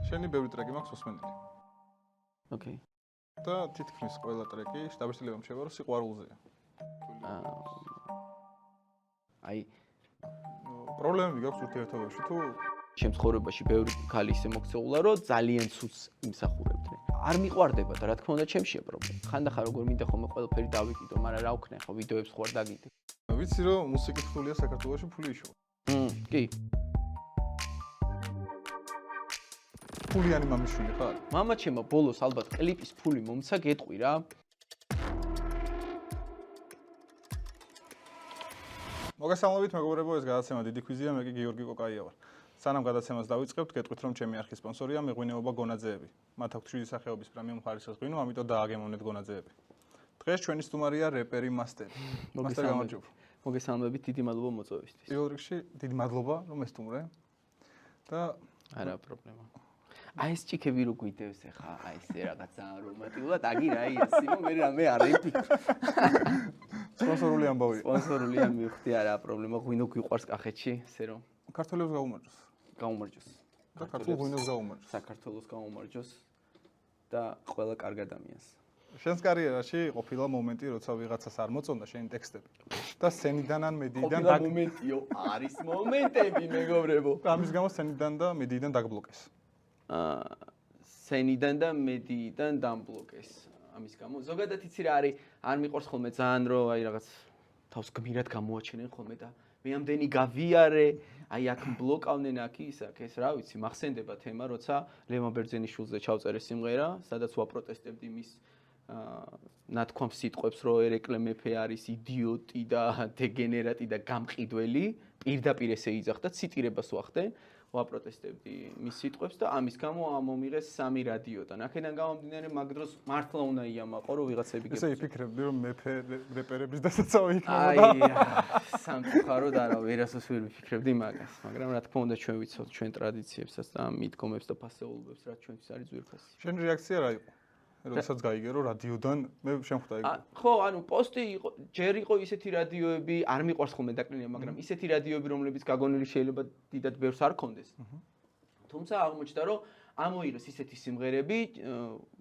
შენი ბევრი ტრეკი მაქვს უსმენელი. ოკეი. და თითქმის ყველა ტრეკი შტაბ-სტილებამ შევა, რომ სიყვარულზეა. აი პრობლემები გაქვს ურთიერთობებში თუ შემთხვევაში ბევრი ქალი ისე მოქცეულა, რომ ძალიან ცუც იმსახურებდნენ. არ მიყვარდება და რა თქმა უნდა ჩემშია პრობლემა. ხანდახან როგორ მინდა ხოლმე ყველაფერი დავიკიდო, მაგრამ რა ვქნა ხო ვიდეოებს ხوار დაგიდე. ვიცი რომ მუსიკის ფულია საქართველოში ფული იშოვა. კი. ფულიანი მამიშვილი ხარ? მამაჩემო ბოლოს ალბათ კლიპის ფული მომცა გეტყვი რა. მოგესალმებით მეგობრებო, ეს გადაცემა დიდი ქვიზია, მე კი გიორგი კოკაია ვარ. სანამ გადაცემას დავიწყებთ, გეტყვით რომ ჩემი არხის სპონსორია მეღვინეობა გონაძეები. მათ აქვთ 7 სახეობის პრემიუმ ხარისხის ღვინო, ამიტომ დააგემოვნეთ გონაძეები. დღეს ჩვენი სტუმარია რეპერი მასტერი. მასტერი გამარჯობა. მოგესალმებით, დიდი მადლობა მოწვევისთვის. პირველ რიგში დიდი მადლობა რომ ესტუმრე. და არა პრობლემა. აი ეს ჭიქები რო გვიდევს ახლა, აი ესე რაღაც ძალიან რომანტიკულად, აგი რა ისე, მე რამე არ ვიფიქრ. სპონსორული ამბავია. სპონსორულია მივხვდი, არა პრობლემა, ღვინო გვიყვარს კახეთში, ესე რომ საქართველოს გაუმარჯოს. გაუმარჯოს. და ქართულ ღვინოს გაუმარჯოს. საქართველოს გაუმარჯოს და ყველა კარგ ადამიანს. შენს კარიერაში ყოფილა მომენტი, როცა ვიღაცას არ მოწონდა შენი ტექსტები. და სცენიდან ან მედიიდან ყოფილა მომენტიო, არის მომენტები, მეგობრებო. ამის გამო სცენიდან და მედიიდან დაგბლოკეს. სცენიდან და მედიიდან დამბლოკეს. ამის გამო ზოგადად იცი რა არის, არ მიყვარს ხოლმე ძალიან რომ აი რაღაც თავს გმირად გამოაჩენენ ხოლმე და მე ამდენი გავიარე, აი აქ ბლოკავდნენ აქ ის აქ ეს რა ვიცი, მახსენდება თემა, როცა ლევან ბერძენიშვილზე ჩავწერე სიმღერა, სადაც ვაპროტესტებდი მის ნათქვამ სიტყვებს, რომ ერეკლე მეფე არის იდიოტი და დეგენერატი და გამყიდველი, პირდაპირ ესე იძახდა, ციტირებას ვახდე. ვაპროტესტებდი მის სიტყვებს და ამის გამო მომიღეს 3 რადიოდან. აქედან გამომდინარე მაგ დროს მართლა უნდა იამაყო რომ ვიღაცები გეფოს. ესე იფიქრებდი რომ მეფე რეპერების დასაცავი იქნება და აი სამწუხაროდ არა ვერასოს ვერ ვიფიქრებდი მაგას, მაგრამ რა თქმა უნდა ჩვენ ვიცავთ ჩვენ ტრადიციებსაც და მიდგომებს და ფასეულობებს რაც ჩვენთვის არის ძვირფასი. შენი რეაქცია რა იყო? როდესაც გაიგე რომ რადიოდან მე შემხვდა იქ. ხო, ანუ პოსტი იყო, ჯერ იყო ისეთი რადიოები, არ მიყვარს ხოლმე დაკნინება, მაგრამ ისეთი რადიოები, რომლებიც გაგონილი შეიძლება დიდად ბევრს არ კონდეს. თუმცა აღმოჩნდა, რომ ამოიღეს ისეთი სიმღერები,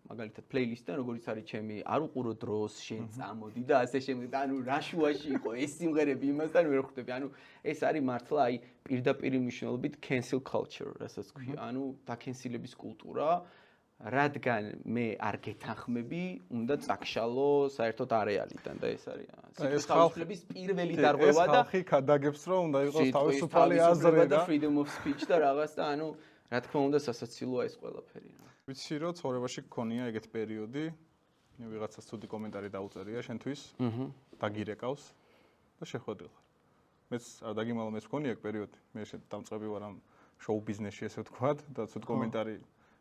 მაგალითად პლეილისტიდან, როგორიც არის ჩემი არ უყურო დროს, შენ წამოდი და ასე შემდეგ. ანუ რა შუაში იყო ეს სიმღერები იმასთან ვერ ხვდები. ანუ ეს არის მართლა აი პირდაპირ მნიშვნელობით cancel culture, რასაც ქვია. ანუ დაკენსილების კულტურა. რადგან მე არ გეთანხმები, უნდა წაქშალო საერთოდ არეალიდან და ეს არის სიტყვის პირველი დარღვევა და ხალხი გადაგებს რომ უნდა იყოს თავისუფალი აზრი და freedom of speech და რაღაც და ანუ რა თქმა უნდა სასაცილოა ეს ყველაფერი. ვიცი რომ ცხოვრებაში გქონია ეგეთ პერიოდი, ვიღაცას ცუდი კომენტარი დაუწერია შენთვის, დაგირეკავს და შეხვედრილ ხარ. მეც არ დაგიმალო, მეც გქონია ეგ პერიოდი. მე დამწყები ვარ ამ შოუ ბიზნესში ესე ვთქვათ და ცუდი კომენტარი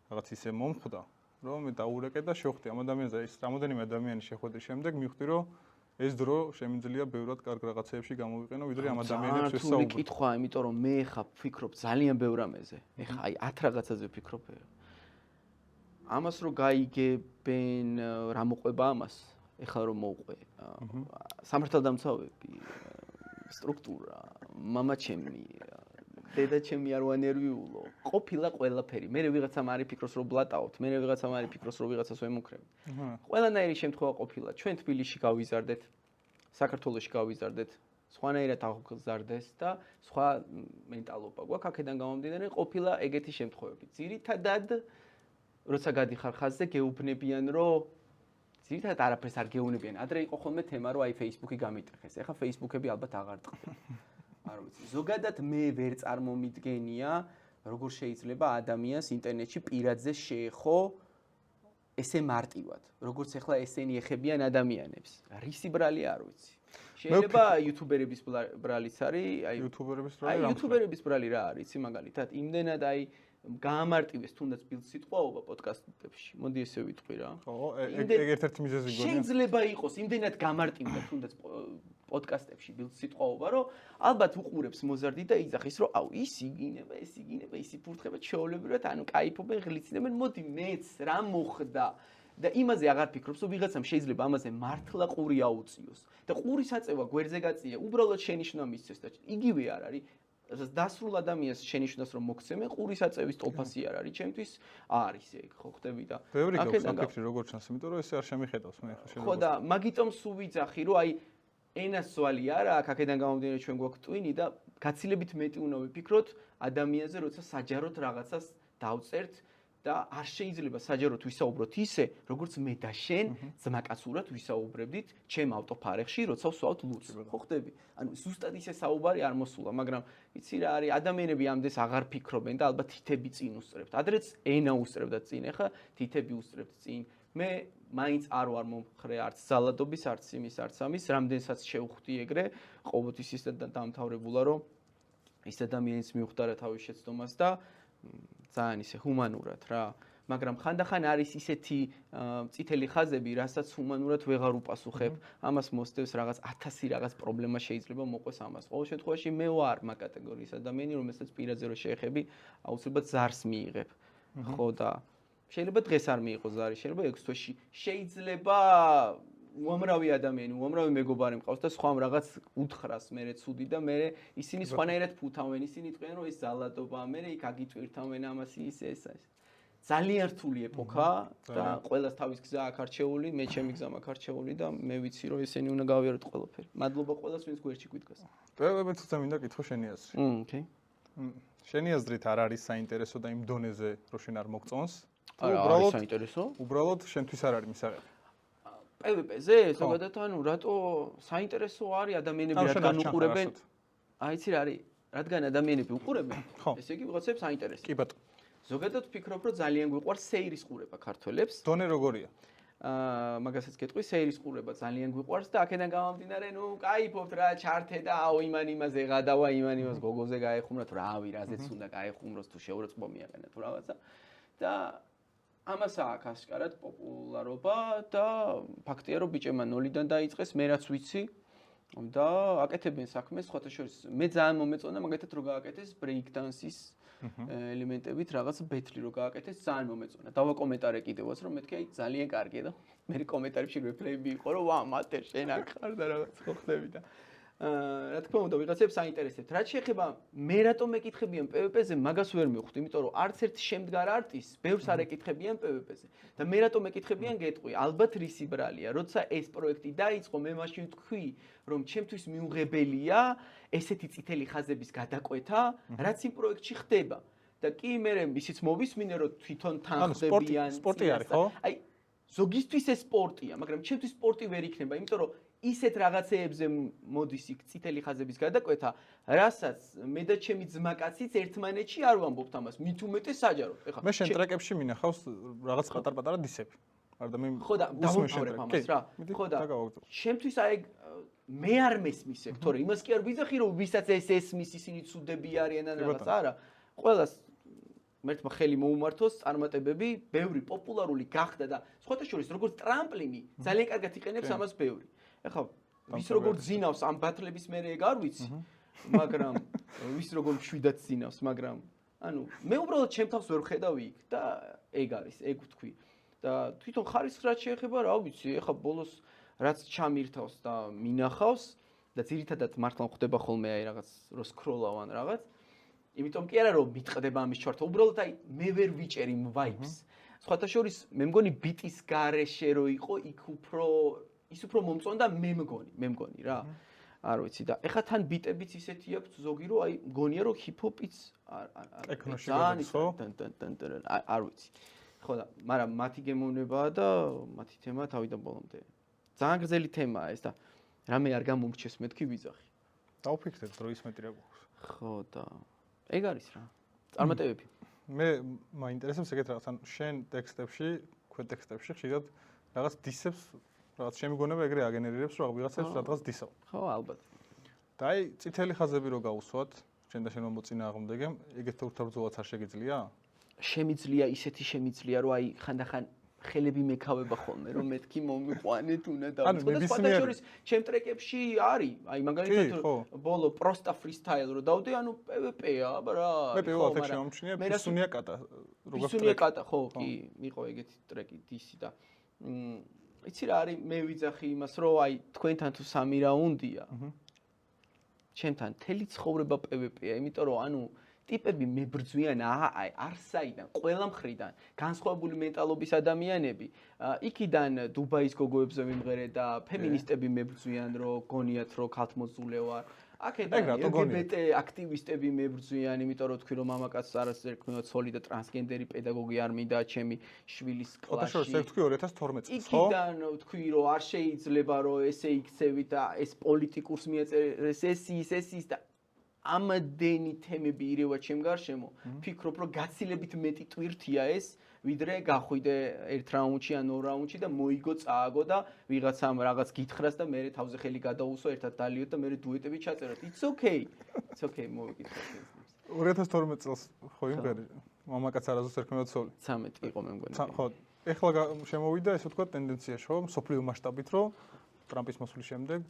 რაღაც ისე მომხვდა, რომ მე დაურეკე და შევხვდი ამ ადამიანზე, ის რამოდენიმე ადამიანი შეხვედრის შემდეგ მივხვდი, რომ ეს დრო შემიძლია ბევრად კარგ რაღაცეებში გამოვიყენო, ვიდრე ამ ადამიანებს ვესაუბრე. თუ მიკითხვა, იმიტომ რომ მე ხა ვფიქრობ ძალიან ბევრ რამეზე. ეხა აი 10 რაღაცაზე ვფიქრობ. ამას რო გაიგებენ, რა მოყვება ამას? ეხლა რომ მოუყვე. სამართალდამცავები, სტრუქტურა, მამაჩემი დედაჩემი არ ვანერვიულო, ყოფილა ყველაფერი. მე ვიღაცამ არის ფიქრობს რომ ბლატაობთ, მე ვიღაცამ არის ფიქრობს რომ ვიღაცას ვემუქრებით. ყველანაირი შემთხვევა ყოფილა. ჩვენ თბილისში გავიზარდეთ, საქართველოში გავიზარდეთ, სხვანაირად აღგზარდეს და სხვა მენტალობა გვაქვს. აქედან გამომდინარე ყოფილა ეგეთი შემთხვევები. ძირითადად როცა გადიხარ ხაზზე გეუბნებიან რომ ძირითადად არაფერს არ გეუბნებიან. ადრე იყო ხოლმე თემა რომ აი Facebook-ი გამიტეხეს. ეხლა Facebook-ები ალბათ აღარ ტყდება. არ ვიცი. ზოგადად მე ვერ წარმომიდგენია, როგორ შეიძლება ადამიანს ინტერნეტში პირადზე შეეხო ესე მარტივად, როგორც ახლა ესენი ეხებიან ადამიანებს. რისი ბრალი არ ვიცი. შეიძლება იუთუბერების ბრალიც არის, აი იუთუბერების ბრალი რა არის, იცი მაგალითად, იმდენად აი გაამარტივეს თუნდაც ბილდსიტყვაობა პოდკასტებში. მოდი ესე ვიტყვი რა. ხო, ეგ ერთ-ერთი მიზეზი გონია. შეიძლება იყოს იმდენად გამარტივდა თუნდაც პოდკასტებში ბილდსიტყვაობა, რომ ალბათ უყურებს მოზარდი და იძახის, რომ აუ ის იგინება, ეს იგინება, ის იფურთხება ჩეულებრივად, ანუ кайფობენ, ღლიცინებენ, მოდი მეც რა მოხდა და იმაზე აღარ ფიქრობს, რომ ვიღაცამ შეიძლება ამაზე მართლა ყური აუწიოს და ყურის აწევა გვერდზე გაწია, უბრალოდ შენიშვნა მისცეს და იგივე არ არის. დასრულ ადამიანს შენიშვნას რომ მოგცემენ, ყურისაწევის ტოლფასი არ არის, ჩემთვის არის ეგ, ხო ხდები და ბევრი გაქვს საფიქრი როგორ ჩანს, იმიტომ რომ ესე არ შემიხედავს მე ხა ხო და მაგიტომ სულ ვიძახი რომ აი ენას ზვალი არა აქ აქედან გამომდინარე ჩვენ გვაქვს ტვინი და გაცილებით მეტი უნდა ვიფიქროთ ადამიანზე, როცა საჯაროდ რაღაცას დავწერთ და არ შეიძლება საჯაროდ ვისაუბროთ ისე, როგორც მე და შენ ძმაკაცურად ვისაუბრებდით ჩემ ავტოფარეხში, როცა ვსვავთ ლურს. ხო ხდები? ანუ ზუსტად ისე საუბარი არ მოსულა, მაგრამ იცი რა არის, ადამიანები ამდენს აღარ ფიქრობენ და ალბათ თითები წინ უსწრებთ. ადრეც ენა უსწრებდა წინ, ეხა თითები უსწრებთ წინ. მე მაინც არ ვარ მომხრე არც ზალადობის, არც იმის, არც ამის, რამდენსაც შევხვდი ეგრე, ყოველთვის ისე დამთავრებულა, რომ ის ადამიანიც მიუხვდა თავის შეცდომას და ძალიან ისე ჰუმანურად რა, მაგრამ ხანდახან არის ისეთი წითელი ხაზები, რასაც ჰუმანურად ვეღარ უპასუხებ, ამას მოსდევს რაღაც 1000 რაღაც პრობლემა შეიძლება მოყვეს ამას. ყოველ შემთხვევაში მე ვარ მაგ კატეგორიის ადამიანი, რომელსაც პირაზე რო შეეხები, აუცილებლად ზარს მიიღებ. ხო და შეიძლება დღეს არ მიიღო ზარი, შეიძლება 6 თვეში. შეიძლება უამრავი ადამიანი, უამრავი მეგობარი მყავს და სხვა რაღაც უთხრას მერე ცუდი და მერე ისინი სხვანაირად ფუთავენ, ისინი თქვენ რომ ეს ზალადობა, მერე იქ აგიტვირთავენ ამას ის ეს. ძალიან რთული ეპოქა და ყველას თავის გზა აქვს არჩეული, მე ჩემი გზა მაქვს არჩეული და მე ვიცი რომ ესენი უნდა გავიაროთ ყველაფერი. მადლობა ყველას, ვინც გვერდში გვიდგას. მე თვითონ მინდა კითხო შენი აზრი. ოკეი. შენი აზრით არ არის საინტერესო და იმ დონეზე რო შენ არ მოგწონს? არა, არის საინტერესო. უბრალოდ შენთვის არ არის მისაღები. PvP-ზე ზოგადად ანუ რატო საინტერესო არის ადამიანები რადგან უყურებენ? აი იცი რა არის? რადგან ადამიანები უყურებენ? ესე იგი ვიღაცებს საინტერესო. კი ბატონო. ზოგადად ვფიქრობ რომ ძალიან გვიყვარს სეირის ყურება ქართველებს. დონე როგორია? მაგასაც გეტყვი, სეირის ყურება ძალიან გვიყვარს და აქედან გამომდინარე, ნუ кайფობთ რა, ჩართე და აუ იმან იმაზე ღადავა, იმან იმას გოგოზე გაეხუმრა თუ რავი, რაზეც უნდა გაეხუმროს თუ შეუროწმო მიაყენა თუ რაღაცა. და ამას აქვს ასკარად პოპულარობა და ფაქტია რომ ბიჭებმა 0-დან დაიწყეს, მე რაც ვიცი და აკეთებენ საქმეს, სხვათა შორის მე ძალიან მომეწონა მაგათად რო გააკეთეს break dance-ის ელემენტებით რაღაც ბეთლი რო გააკეთეს, ძალიან მომეწონა. დავაკომენტარე კიდევაც რომ მეთქი აი ძალიან კარგია და მე კომენტარებში რეპლეები იყო რომ ვა მატერ შენ აქ ხარ და რაღაც ხო ხდები და რა თქმა უნდა ვიღაცებს საინტერესებთ. რაც შეეხება მე რატომ მეკითხებიან PvP-ზე, მაგას ვერ მივხვდი, იმიტომ რომ არც ერთ შემდგარ არტის ბევრს არ ეკითხებიან PvP-ზე. და მე რატომ მეკითხებიან გეტყვი, ალბათ რისი ბრალია, როცა ეს პროექტი დაიწყო, მე მაშინ ვთქვი, რომ ჩემთვის მიუღებელია ესეთი წითელი ხაზების გადაკვეთა, რაც იმ პროექტში ხდება. და კი მე ისიც მოვისმინე, რომ თვითონ თან ხდებიან. სპორტი არის, ხო? აი ზოგისთვის ეს სპორტია, მაგრამ ჩემთვის სპორტი ვერ იქნება, იმიტომ რომ ისეთ რაღაცეებზე მოდის იქ წითელი ხაზების გადაკვეთა, რასაც მე და ჩემი ძმაკაციც ერთმანეთში არ ვამბობთ ამას, მით უმეტეს საჯაროდ. ეხლა მე შენ ტრეკებში მინახავს რაღაც პატარ-პატარა დისები. არ და მე ხო და დავამთავრებ ამას რა. ხო და ჩემთვის აი მე არ მესმის ეგ, თორე იმას კი არ ვიძახი რომ ვისაც ეს ესმის ისინი ცუდები არიან ან რაღაც არა. ყველას მერთმა ხელი მოუმართოს წარმატებები, ბევრი პოპულარული გახდა და სხვათა შორის როგორც ტრამპლინი ძალიან კარგად იყენებს ამას ბევრი. ეხლა ვის როგორ ძინავს ამ ბათლების მერე ეგ არ ვიცი, მაგრამ ვის როგორ მშვიდად ძინავს, მაგრამ ანუ მე უბრალოდ ჩემ თავს ვერ ხედავ იქ და ეგ არის, ეგ ვთქვი. და თვითონ ხარისხს რაც შეეხება, რა ვიცი, ეხლა ბოლოს რაც ჩამირთავს და მინახავს და ძირითადად მართლა ხდება ხოლმე აი რაღაც რო სკროლავან რაღაც. იმიტომ კი არა რომ მიტყდება ამის ჩართვა, უბრალოდ აი მე ვერ ვიჭერ იმ vibes. სხვათა შორის მე მგონი ბიტის გარეშე რო იყო, იქ ის უფრო მომწონდა მე მგონი რა. არ ვიცი და ეხლა თან ბიტებიც ისეთი აქვს ზოგი რომ აი მგონია რომ ჰიპ-ჰოპიც არ ვიცი. ხო და მაგრამ მათი გემოვნებაა და მათი თემა თავიდან ბოლომდე. ძალიან გრძელი თემაა ეს და რამე არ გამომრჩეს მეთქი ვიძახი. დავფიქრეთ დროის მეტი რა გვაქვს. ხო და ეგ არის რა. წარმატებები. მე მაინტერესებს ეგეთ რაღაც ან შენ ტექსტებში, ქვეტექსტებში ხშირად რაღაც დისებს რაღაც შემიგონება ეგრე აგენერირებს რომ ვიღაცებს რაღაც დისავ. ხო, ალბათ. და აი წითელი ხაზები რო გავუსვათ, შენ და შენ მოწინააღმდეგემ, ეგეთ ურთაბრძოლაც არ შეგიძლია? შემიძლია, ისეთი შემიძლია, რომ აი ხანდახან ხელები მეკავება ხოლმე, რომ მეთქი მომიყვანეთ უნდა დავიწყო და სხვა შორის ჩემ ტრეკებში არის, აი მაგალითად ბოლო პროსტა ფრისტაილ რო დავდე, ანუ PvP-ა, აბა რა. მე პირველად ეგ შემომჩნია, ფისუნია კატა. ფისუნია კატა, ხო, კი, იყო ეგეთი ტრეკი დისი და იცი რა არის, მე ვიძახი იმას, რომ აი თქვენთან თუ სამი რაუნდია. ჩემთან მთელი ცხოვრება PvP-ა, იმიტომ რომ ანუ ტიპები მებრძვიან არსაიდან, ყველა მხრიდან, განსხვავებული მენტალობის ადამიანები. იქიდან დუბაის გოგოებზე მიმღერე და ფემინისტები მებრძვიან, რომ გონიათ, რომ ქალთმოძულე ვარ. აქედან LGBT აქტივისტები მებრძვიან, იმიტომ რომ თქვი რომ მამაკაცს არასდროს ერქმევა ცოლი და ტრანსგენდერი პედაგოგი არ მინდა ჩემი შვილის კლასში. ოღონდ ეს თქვი 2012 წელს, ხო? იქიდან თქვი რომ არ შეიძლება რომ ესე იქცევით და ეს პოლიტიკურს მიეწერეს ეს და ამდენი თემები ირევა ჩემ გარშემო, ფიქრობ რომ გაცილებით მეტი ტვირთია ეს, ვიდრე გახვიდე ერთ რაუნდში ან ორ რაუნდში და მოიგო წააგო და ვიღაცამ რაღაც გითხრას და მე თავზე ხელი გადაუსვა ერთად დალიოთ და მე დუეტები ჩაწეროთ. It's okay. It's okay, მოვიკითხოთ ეს. 2012 წელს ხო იმღერე მამაკაც არასდროს ერქმევა ცოლი. 13 იყო მე მგონი. ხო, ეხლა შემოვიდა ესე ვთქვა ტენდენციაში, ხო, მსოფლიო მასშტაბით, რომ ტრამპის მოსვლის შემდეგ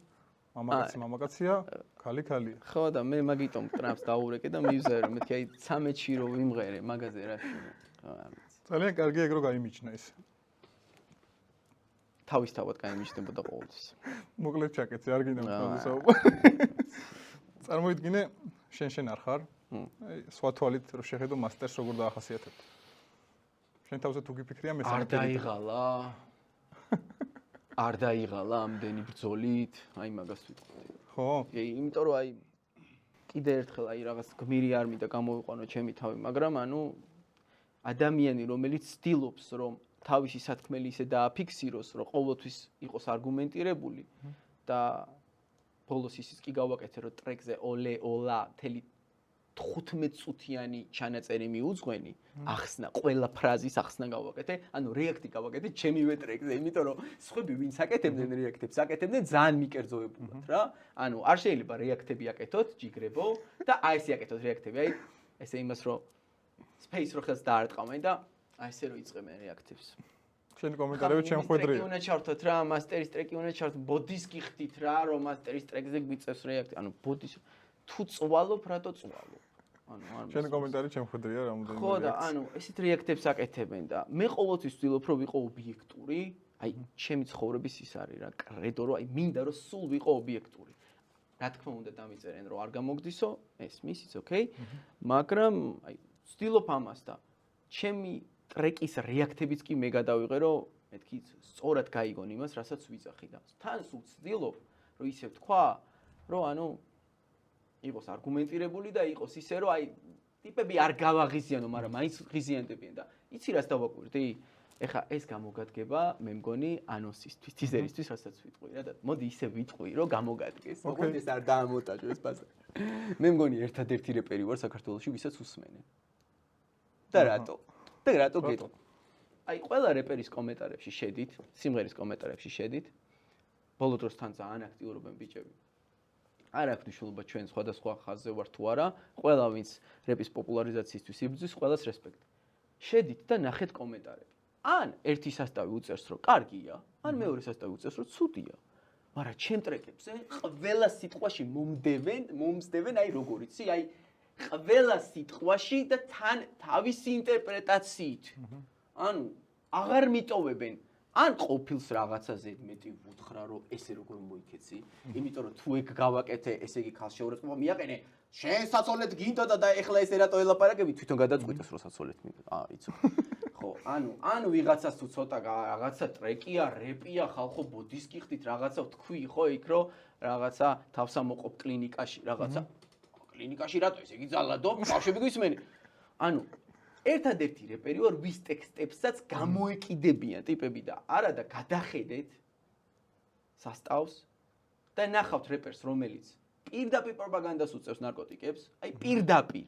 მამაკაცია, ქალია. ხო და მე მაგიტომ ტრამპს დაურეკე და მივზარე, მეთქი აი 13-ში რო ვიმღერე მაგაზე რა შუნა. ძალიან კარგი ეგ რო გაიმიჩნა ეს. თავისთავად გაიმიჩნებოდა ყოველთვის. მოკლედ ჩაკეთე, არ გინდა მხოლოდ საუბარი. წარმოიდგინე, შენ არ ხარ. აი, სხვა თვალით რო შეხედო მასტერს როგორ დაახასიათებ. შენ თავზე თუ გიფიქრია მე არ დაიღალა ამდენი ბრძოლით, აი მაგას ვიტყვი. ხო? იმიტომ რომ აი კიდე ერთხელ აი რაღაც გმირი არ მინდა გამოვიყვანო ჩემი თავი, მაგრამ ანუ ადამიანი რომელიც ცდილობს რომ თავისი სათქმელი ისე დააფიქსიროს, რომ ყოველთვის იყოს არგუმენტირებული და ბოლოს ისიც კი გავაკეთე რომ ტრეკზე ოლა თელი 15 წუთიანი ჩანაწერი მიუძღვენი, ახსნა ყველა ფრაზის ახსნა გავაკეთე, ანუ რეაქტი გავაკეთე ჩემივე ტრეკზე, იმიტომ რომ სხვები ვინც აკეთებდნენ რეაქტებს, აკეთებდნენ ძალიან მიკერძოებულად რა. ანუ არ შეიძლება რეაქტები აკეთოთ ჯიგრებო და აი ესე აკეთოთ რეაქტები, აი ესე იმას რომ space რო ხელს დაარტყავენ და აი ესე რო იწყებენ რეაქტებს. შენი კომენტარები ჩემხვედრია. უნდა ჩავთოთ რა, მასტერის ტრეკი უნდა ჩავთოთ, ბოდის გიხდით რა, რომ მასტერის ტრეკზე გვიწევს რეაქტი, ანუ ბოდის თუ წვალობ, რატო წვალობ? ანუ შენი კომენტარი ჩემხვედრია რამოდენიმე. ხო და ანუ ესეთ რეაქტებს აკეთებენ და მე ყოველთვის ვცდილობ რომ ვიყო ობიექტური, აი ჩემი ცხოვრების ის არის რა, კრედო რომ აი მინდა რომ სულ ვიყო ობიექტური. რა თქმა უნდა დამიწერენ რომ არ გამოგდისო, ეს მისიც ოკეი, მაგრამ აი ვცდილობ ამას და ჩემი ტრეკის რეაქტებიც კი მე გადავიღე რომ მეთქი სწორად გაიგონ იმას, რასაც ვიძახი და თან სულ ვცდილობ რომ ისე ვთქვა, რომ ანუ იყოს არგუმენტირებული და იყოს ისე რომ აი ტიპები არ გავაღიზიანო, მაგრამ მაინც ღიზიანდებიან და იცი რას დავაკვირდი? ეხა ეს გამოგადგება მე მგონი ანონსისთვის, ტიზერისთვის, რასაც ვიტყვი რა და მოდი ისე ვიტყვი რომ გამოგადგეს. ოღონდ ეს არ დაამონტაჟო ეს ბაზარი. მე მგონი ერთადერთი რეპერი ვარ საქართველოში, ვისაც უსმენენ. და რატო? და რატო გეტყვი? აი ყველა რეპერის კომენტარებში შედით, სიმღერის კომენტარებში შედით. ბოლო დროს თან ძალიან აქტიურობენ ბიჭები. არ აქვს მნიშვნელობა ჩვენ სხვადასხვა ხაზზე ვარ თუ არა, ყველა ვინც რეპის პოპულარიზაციისთვის იბრძვის, ყველას რესპექტი. შედით და ნახეთ კომენტარები. ან ერთი სასტავი უწერს რომ კარგია, ან მეორე სასტავი უწერს რომ ცუდია. მაგრამ ჩემ ტრეკებზე ყველა სიტყვაში მომსდევენ აი როგორ იცი, აი ყველა სიტყვაში და თან თავისი ინტერპრეტაციით. ანუ აღარ მიტოვებენ ან ყოფილს რაღაცა ზედმეტი ვუთხრა რომ ესე როგორ მოიქეცი, იმიტომ რომ თუ ეგ გავაკეთე, ესე იგი ქალს შეურაცხყოფა მიაყენე, შენ საცოლედ გინდოდა და ეხლა ესე რატო ელაპარაკები, თვითონ გადაწყვიტეს რომ საცოლედ მინდოდა. იცო. ხო, ანუ ვიღაცას თუ ცოტა რაღაცა ტრეკია, რეპია, ხალხო ბოდის გიხდით, რაღაცა თქვი, ხო, იქ რომ რაღაცა თავს ამოყოფ კლინიკაში, რაღაცა კლინიკაში რატო ესე იგი ძალადო, ბავშვები გვისმენენ. ანუ ერთადერთი რეპერი ვარ, ვის ტექსტებსაც გამოეკიდებიან ტიპები და არა და გადახედეთ სასტავს და ნახავთ რეპერს, რომელიც პირდაპირ პროპაგანდას უწევს ნარკოტიკებს, აი პირდაპირ,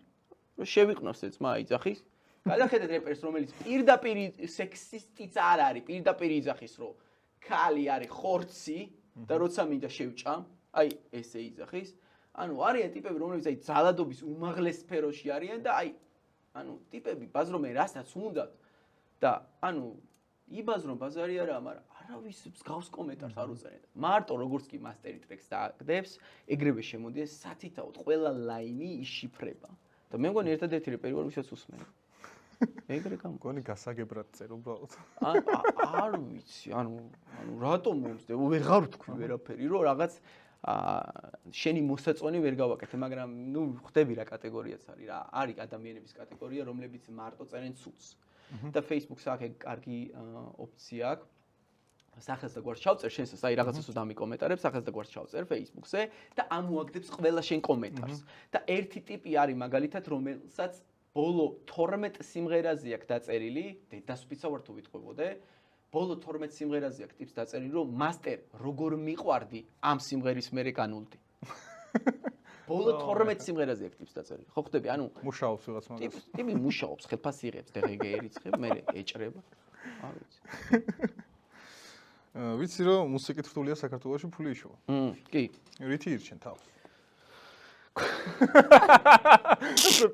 რომ შევიყნოს ეს ძმა იძახის, გადახედეთ რეპერს, რომელიც პირდაპირ სექსისტიც არ არის, პირდაპირ იძახის, რომ ქალი არის ხორცი და როცა მინდა შევჭამ, აი ესე იძახის, ანუ არიან ტიპები, რომლებიც აი ძალადობის უმაღლეს სფეროში არიან და აი ანუ ტიპები ბაზრობენ რასაც უნდათ და ანუ იბაზრონ ბაზარი არა, მაგრამ არავის მსგავს კომენტარს არ უწერენ. მარტო როგორც კი მასტერი ტრეკს დააგდებს, ეგრევე შემოდიან სათითაოდ ყველა ლაინი იშიფრება. და მე მგონი ერთადერთი რეპერი ვარ, ვისაც უსმენ. ეგრე გამგონი გასაგებრად წერ უბრალოდ. არ ვიცი, ანუ რატომ მომსდე, ვეღარ ვთქვი ვერაფერი, რომ რაღაც შენი მოსაწონი ვერ გავაკეთე, მაგრამ ნუ ხვდები რა კატეგორიაც არის რა. არის ადამიანების კატეგორია, რომლებიც მარტო წერენ ცუდს. და Facebook-ს აქ კარგი ოპცია აქვს. სახელს და გვარს ჩავწერ შენსაც, აი რაღაცას თუ დამიკომენტარებ, სახელს და გვარს ჩავწერ Facebook-ზე და ამოაგდებს ყველა შენ კომენტარს. და ერთი ტიპი არის მაგალითად, რომელსაც ბოლო 12 სიმღერაზე აქვს დაწერილი, დედასვიცა ვარ თუ ვიტყვებოდე. ბოლო 12 სიმღერაზე აქვს ტიპს დაწერილი, რომ მასტერ, როგორ მიყვარდი ამ სიმღერის მერე განულდი. ბოლო 12 სიმღერაზე აქვს ტიპს დაწერილი. ხო ხვდები, ანუ მუშაობს ვიღაც მაგას. ტიპი მუშაობს, ხელფასი იღებს, DGG ერიცხებს, მერე ეჭრება. არ ვიცი. ვიცი რომ მუსიკით რთულია საქართველოში ფული იშოვა. კი. რითი ირჩენ თავს?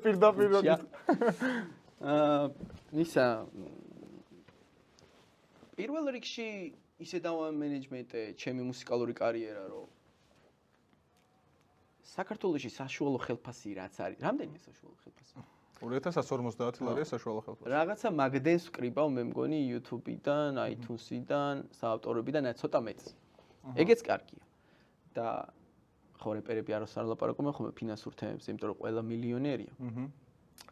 პირდაპირ ისა პირველ რიგში ისე დავამენეჯმენტე ჩემი მუსიკალური კარიერა, რომ საქართველოში საშუალო ხელფასი რაც არის. რამდენია საშუალო ხელფასი? 2050 ლარია საშუალო ხელფასი. რაღაცა მაგდენს ვკრიბავ მე მგონი YouTube-დან, iTunes-დან, საავტორებიდან ცოტა მეც. ეგეც კარგია. და ხო რეპერები არას არ ლაპარაკობენ ხოლმე ფინანსურ თემებზე, იმიტომ რომ ყველა მილიონერია.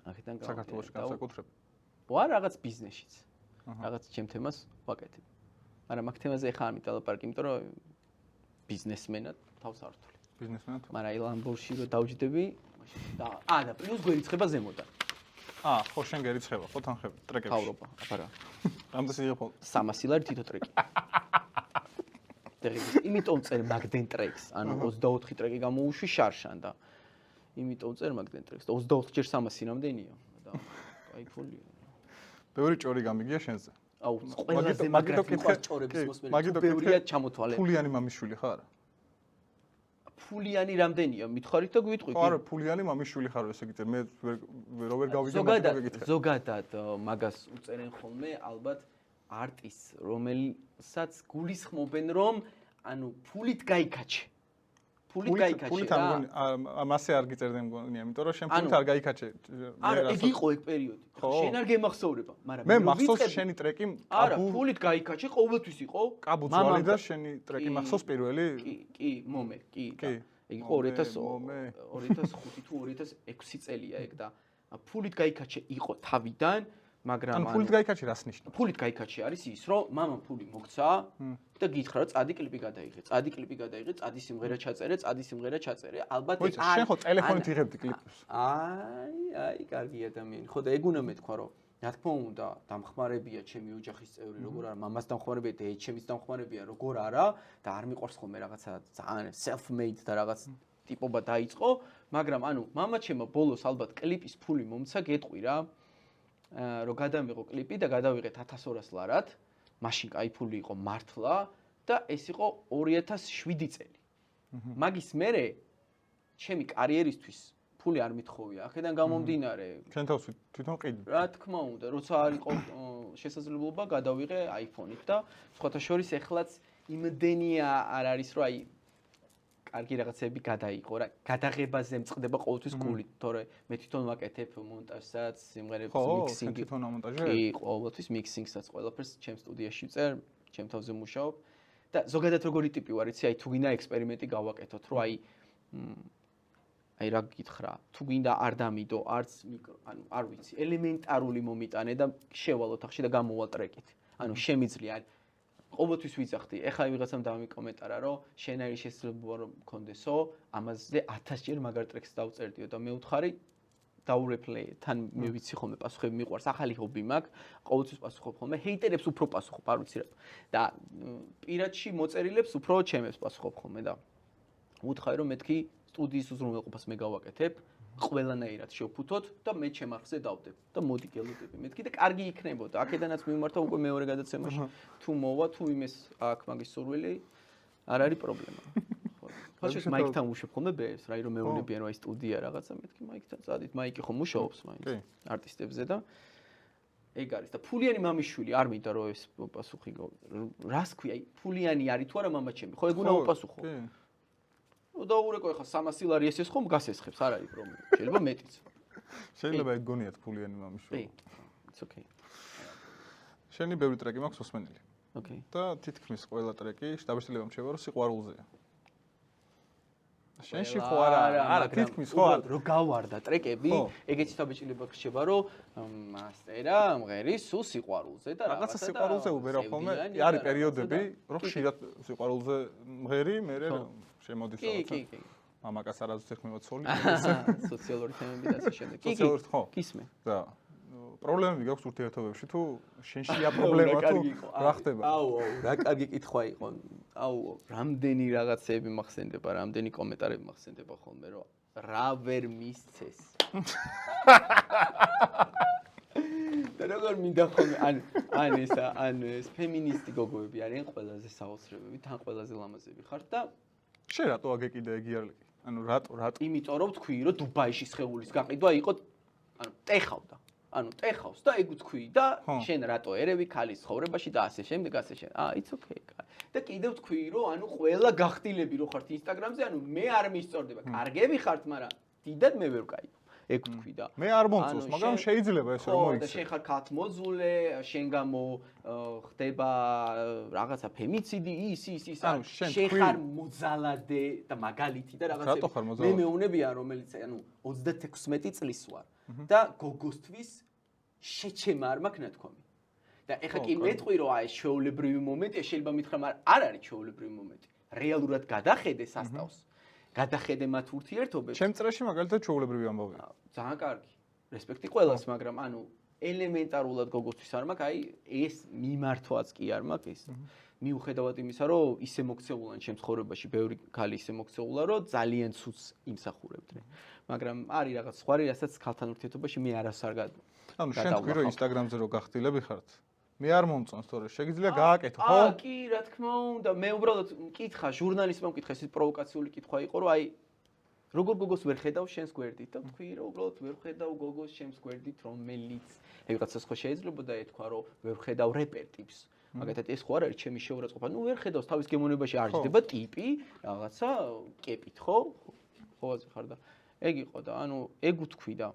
აქედან საქართველოში განსაკუთრებით. ვარ რაღაც ბიზნესშიც. რაღაც ჩემ თემას ვაკეთებ. მაგრამ აქ თემაზე ხარ არ მიტალაპარაკი, იმიტომ რომ ბიზნესმენად თავს არ ვთვლი. ბიზნესმენად? მაგრამ აი ლამბორში რო დავჯდები, და და პლუს გვერიცხება ზემოდან. ხო შენ გერიცხება, ხო თანხები, ტრეკებში. თავრობა, აბარა. რამდენს იღებ? 300 ლარი თითო ტრეკი. იმიტომ წერ მაგდენ ტრეკს, ანუ 24 ტრეკი გამოუშვი შარშან და იმიტომ წერ მაგდენ ტრეკს და 24 ჯერ 300 რამდენია და кайფულია. ბევრი ჭორი გამიგია შენზე. აუ, ყველაზე მაგრად მიყვარს ჭორების მოსმენა. ბევრია ჩამოთვალე. ფულიანი მამიშვილი ხარ? ფულიანი რამდენია? მითხარით და გვიტყვი. ხო, არა, ფულიანი მამიშვილი ხარ, ესე იგი, მე ვერ გავიგე მაგას. ზოგადად მაგას უწერენ ხოლმე, ალბათ არტისტს, რომელსაც გულისხმობენ, რომ ანუ ფულით გაიქაჩე. ფულით გაიქაჩე. ფულით ამასე არ გიწერდნენ მგონია, იმიტომ რომ შენ ფულით არ გაიქაჩე. არა, ეგ იყო ეგ პერიოდი. შენ არ გემახსოვრება, მაგრამ მე მახსოვს შენი ტრეკი არა, ფულით გაიქაჩე, ყოველთვის იყო. კაბუძვალი და შენი ტრეკი მახსოვს პირველი? კი, მომე, კი. ეგ იყო 2005 თუ 2006 წელია ეგ და ფულით გაიქაჩე იყო თავიდან, მაგრამ ანუ ფულით გაიქაჩე რას ნიშნავს? ფულით გაიქაჩე არის ის, რომ მამამ ფული მოგცა და გითხრა რომ წადი კლიპი გადაიღე. წადი კლიპი გადაიღე, წადი სიმღერა ჩაწერე, წადი სიმღერა ჩაწერე. ალბათ ეს შენ ხო ტელეფონით იღებდი კლიპებს? აი, კარგი ადამიანი. ხო და ეგ უნდა მეთქვა რომ რა თქმა უნდა, დამხმარებია ჩემი ოჯახის წევრი, როგორ არა, მამას დამხმარებია და ეჩემის დამხმარებია, როგორ არა და არ მიყვარს ხოლმე რაღაცა ძალიან self made და რაღაც ტიპობა დაიწყო, მაგრამ ანუ მამაჩემო ბოლოს ალბათ კლიპის ფული მომცა, გეტყვი რა. რომ გადამიღო კლიპი და გადავიღეთ 1200 ლარად, მაშინ კაი ფული იყო მართლა და ეს იყო 2007 წელი. მაგის მერე ჩემი კარიერისთვის ფული არ მithოვია. აქედან გამომდინარე, შენ თავს თვითონ ყიდ. რა თქმა უნდა, როცა არ იყო შესაძლებლობა, გადავიღე iPhone-ით და სხვათა შორის ეხლაც იმდენია არ არის, რომ აი კარგი რაღაცები გადაიყო რა. გადაღებაზე მწყდება ყოველთვის გული, თორე მე თვითონ ვაკეთებ მონტაჟსაც, სიმღერების მიქსინგი. თვითონ ამონტაჟე? კი, ყოველთვის მიქსინგსაც ყველაფერს ჩემ სტუდიაში ვწერ, ჩემ თავზე მუშაობ და ზოგადად როგორი ტიპი ვარ, იცი, აი თუ გინდა ექსპერიმენტი გავაკეთოთ, რომ აი რა გითხრა, თუ გინდა არ დამიდო, არც ანუ არ ვიცი, ელემენტარული მომიტანე და შევალოთ ახში და გამოვალ ტრეკით. ანუ შემიძლია ყოველთვის ვიძახდი, ეხლა ვიღაცამ დამიკომენტარა, რომ შენაირი შესაძლებლობა რომ მქონდესო, ამაზე 1000 ჯერ მაგარ ტრეკს დავწერდიო და მე ვთხარი დაურეპლეი, თან მე ვიცი ხოლმე პასუხები მიყვარს, ახალი ჰობი მაქვს, ყოველთვის პასუხობ ხოლმე, ჰეიტერებს უფრო პასუხობ, არ ვიცი რა. და პირადში მოწერილებს უფრო ჩემებს პასუხობ ხოლმე და ვუთხარი რომ მეთქი სტუდიის უზრუნველყოფას მე გავაკეთებ, ყველანაირად შევფუთოთ და მე ჩემ არხზე დავდებ და მოდი გელოდები მეთქი და კარგი იქნებოდა. აქედანაც მიმართა უკვე მეორე გადაცემაში. თუ მოვა, თუ იმეს აქ მაგის სურვილი არ არის პრობლემა. ხო, შეიძლება მაიკთან ვუშვებ ხოლმე ბეებს, რა, რომ მეუბნებიან რომ აი სტუდია რაღაცა, მეთქი მაიკთან წადით, მაიკი ხო მუშაობს მაინც არტისტებზე და ეგ არის და ფულიანი მამიშვილი არ მინდა რომ ეს პასუხი რას ქვია, აი ფულიანი არის თუ არა მამაჩემი, ხო ეგ უნდა უპასუხო. დაურეკო ახლა 300 ლარი ეს ხომ გასესხებს, არ არის პრობლემა. შეიძლება მეტიც. შეიძლება ეგ გონიათ ფულიანი მამიშვილი. It's okay. შენი ბევრი ტრეკი მაქვს მოსმენილი. Okay. და თითქმის ყველა ტრეკი შტაბის დილება მრჩება რომ სიყვარულზეა. შენში ხო არა თითქმის ხო რო გავარდა ტრეკები, ეგეც თავბიჭილება გრჩება, რომ მასტერა მღერის სულ სიყვარულზე და რაღაცა სიყვარულზე უბერა ხოლმე. არის პერიოდები, რომ ხშირად სიყვარულზე მღერი, მე შემოდის რაღაცა. კი. მამაკაც არასდროს ეხმება სოციალური თემები და ასე შემდეგ. სოციალური ხო? კისმე. და პრობლემები გაქვს ურთიერთობებში თუ შენშია პრობლემა თუ რა ხდება? აუ, რა კარგი კითხვა იყო. აუ, რამდენი რაღაცეები მახსენდება, რამდენი კომენტარები მახსენდება ხოლმე, რომ რა ვერ მისცეს. და როგორ მინდა ხოლმე, ან ეს ფემინისტი გოგოები არიან ყველაზე საოცრებები, თან ყველაზე ლამაზები ხართ და შენ რატო აგეკიდა ეგი არლიკი? ანუ რატო? იმიტომ რომ თქვი, რომ დუბაიში სხეულის გაყიდვა იყო, ტეხავდა. ტეხავს და ეგ თქვი და შენ რატო ერევი ქალის ცხოვრებაში და ასე შემდეგ. It's okay. და კიდევ თქვი, რომ ყველა გახტილები რო ხართ Instagram-ზე, მე არ მისწორდება. კარგები ხართ, მაგრამ დიდად მე ვერ ვკაი. ეგ თქვი და მე არ მომწონს, მაგრამ შეიძლება ესე რომ მოიქცე. და შენ ხარ ქალთმოძულე, შენ გამო ხდება რაღაცა ფემიციდი, ის, შენ ხარ მოძალადე და მაგალითი და რაღაცები. მე მეუნებიან, რომელიც 36 წლის ვარ და გოგოსთვის შეჩემა არ მაქვს ნათქვამი. და ეხლა კი მეტყვი რომ ეს ჩვეულებრივი მომენტია, შეიძლება მითხრა, მაგრამ არ არის ჩვეულებრივი მომენტი. რეალურად გადახედე სასტავს. გადახედე მათ ურთიერთობებს. ჩემ წრეში მაგალითად ჩვეულებრივი ამბავია. ძალიან კარგი. რესპექტი ყველას, მაგრამ ელემენტარულად გოგოსთვის არ მაქვს, ეს მიმართვაც კი არ მაქვს ეს. მიუხედავად იმისა, რომ ისე მოქცეულან ჩემ ცხოვრებაში, ბევრი ქალი ისე მოქცეულა, რომ ძალიან ცუც იმსახურებდნენ. მაგრამ არის რაღაც სხვა, რასაც ქალთან ურთიერთობაში მე არას არ ანუ შენ თქვი რომ Instagram-ზე რო გახტილები ხართ. მე არ მომწონს, თორე შეგიძლია გააკეთო, ხო? კი, რა თქმა უნდა, მე უბრალოდ მკითხა, ჟურნალისტმა მკითხა, ეს პროვოკაციული კითხვა იყო, რომ როგორ გოგოს ვერ ხედავ შენს გვერდით და თქვი, რომ უბრალოდ ვერ ხედავ გოგოს შენს გვერდით, რომელიც რაღაცას ხო შეიძლებოდა ეთქვა, რომ ვერ ხედავ რეპერ ტიპს. მაგათაც ეს ხო არ არის ჩემი შეურაცხყოფა. ვერ ხედავს თავის გემოვნებაში არ ჯდება ტიპი, რაღაცა კეპით, ხო? ხო ასე ხარ და ეგ იყო და ეგ უთქვი და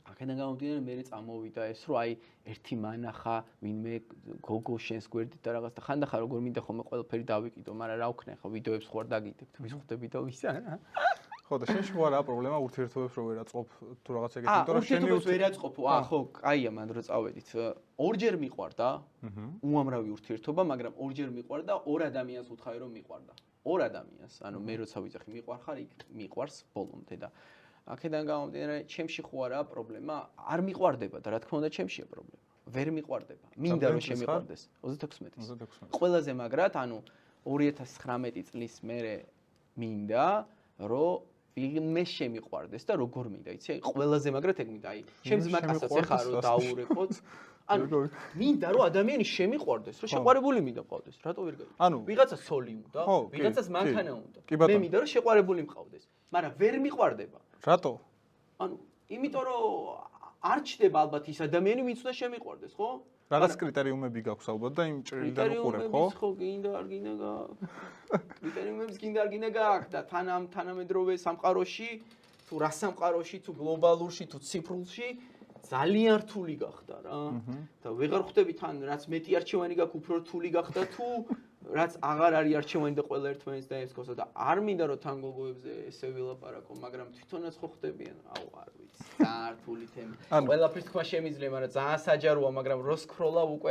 აქედან გამომდინარე მე წამოვიდა ეს რომ ერთი მანახა ვინმე გოგო შენს გვერდით და რაღაც და ხანდახან როგორ მინდა ხოლმე ყველაფერი დავიკიდო, მაგრამ რა ვქნა ხა ვიდეოებს ხო არ დაგიდებ, ვის ხვდები და ვის არა. ხო და შენ შუა რა პრობლემა ურთიერთობებს რო ვერაწყობ თუ რაღაც ეგეთი, იმიტომ რომ შენი ურთიერთობებს ვერაწყობ, ხო, კაია მანდ რო წავედით. ორჯერ მიყვარდა, უამრავი ურთიერთობა, მაგრამ ორჯერ მიყვარდა, ორ ადამიანს უთხარი რომ მიყვარდა. ორ ადამიანს, მე როცა ვიძახი მიყვარხარ, იქ მიყვარს ბოლომდე და აქედან გამომდინარე, ჩემში ხო არაა პრობლემა, არ მიყვარდება და რა თქმა უნდა, ჩემშია პრობლემა. ვერ მიყვარდება. მინდა რომ შემიყვარდეს 36-ის. ყველაზე მაგრად, 2019 წლის მერე მინდა, რომ ვინმე შემიყვარდეს და როგორ მინდა, იცი? ყველაზე მაგრად ეგ მინდა. ჩემ ძმაკაცსაც ეხა რომ დაურეკოთ. მინდა რომ ადამიანი შემიყვარდეს, რომ შეყვარებული მინდა მყავდეს. რატო ვერ გაიგე? ვიღაცა სოლი უნდა, ვიღაცას მანქანა უნდა. მე მინდა რომ შეყვარებული მყავდეს, მაგრამ ვერ მიყვარდება. რატო? იმიტომ რომ არ ჩდება ალბათ ის ადამიანი, ვინც უნდა შემიყვარდეს, ხო? რაღაც კრიტერიუმები გაქვს ალბათ და იმ ჭრილიდან უყურებ, ხო? ხო, გინდა არ გინდა გაქვს. კრიტერიუმებს გინდა არ გინდა გაქვს და თანამედროვე სამყაროში, თუ რა სამყაროში, თუ გლობალურში, თუ ციფრულში ძალიან რთული გახდა რა. და ვეღარ ხვდები თან რაც მეტი არჩევანი გაქვს, უფრო რთული გახდა თუ რაც აღარ არის არჩევანი და ყველა ერთმანეთს დაესწროს და არ მინდა რომ თან გოგოებზე ესე ვილაპარაკო, მაგრამ თვითონაც ხო ხვდებიან, არ ვიცი. ძალიან რთული თემა. ყველაფრის თქვა შემიძლია, მაგრამ ძალიან საჯაროა, მაგრამ რო სკროლავ უკვე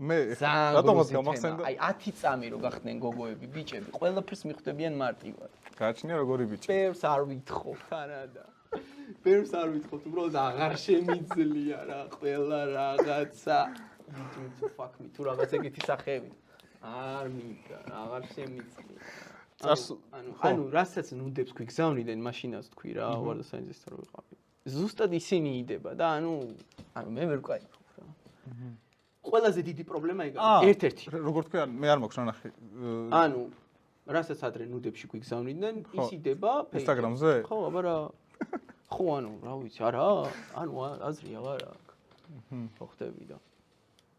მე რატომაც გამახსენდა 10 წამი რო გახდნენ გოგოები, ბიჭები, ყველაფერს მიხვდებიან მარტივად. გააჩნია როგორი ბიჭი. პერს არ ვითხოვ, თანადა. პერს არ ვითხოვ, უბრალოდ აღარ შემიძლია რა, ყველა რაღაცა. fuck me, თუ რაღაც ეგეთი სახეები. არ მინდა, აღარ შემიძლია. რასაც ნუდებს გვიგზავნიდნენ მაშინაც თქვი რა, ვარდასანიძეს რო ვიყავი. ზუსტად ისინი იდება და მე ვერ ვკაიფობ რა. ყველაზე დიდი პრობლემა იგავ ერთ-ერთი. როგორ თქვი, მე არ მაქვს ნახე. რასაც ადრე ნუდებში გვიგზავნიდნენ, ის იდება Instagram-ზე? ხო, აბა რა. ხო, რა ვიცი, არა, აზრია არა აქვს. ხო ხტები და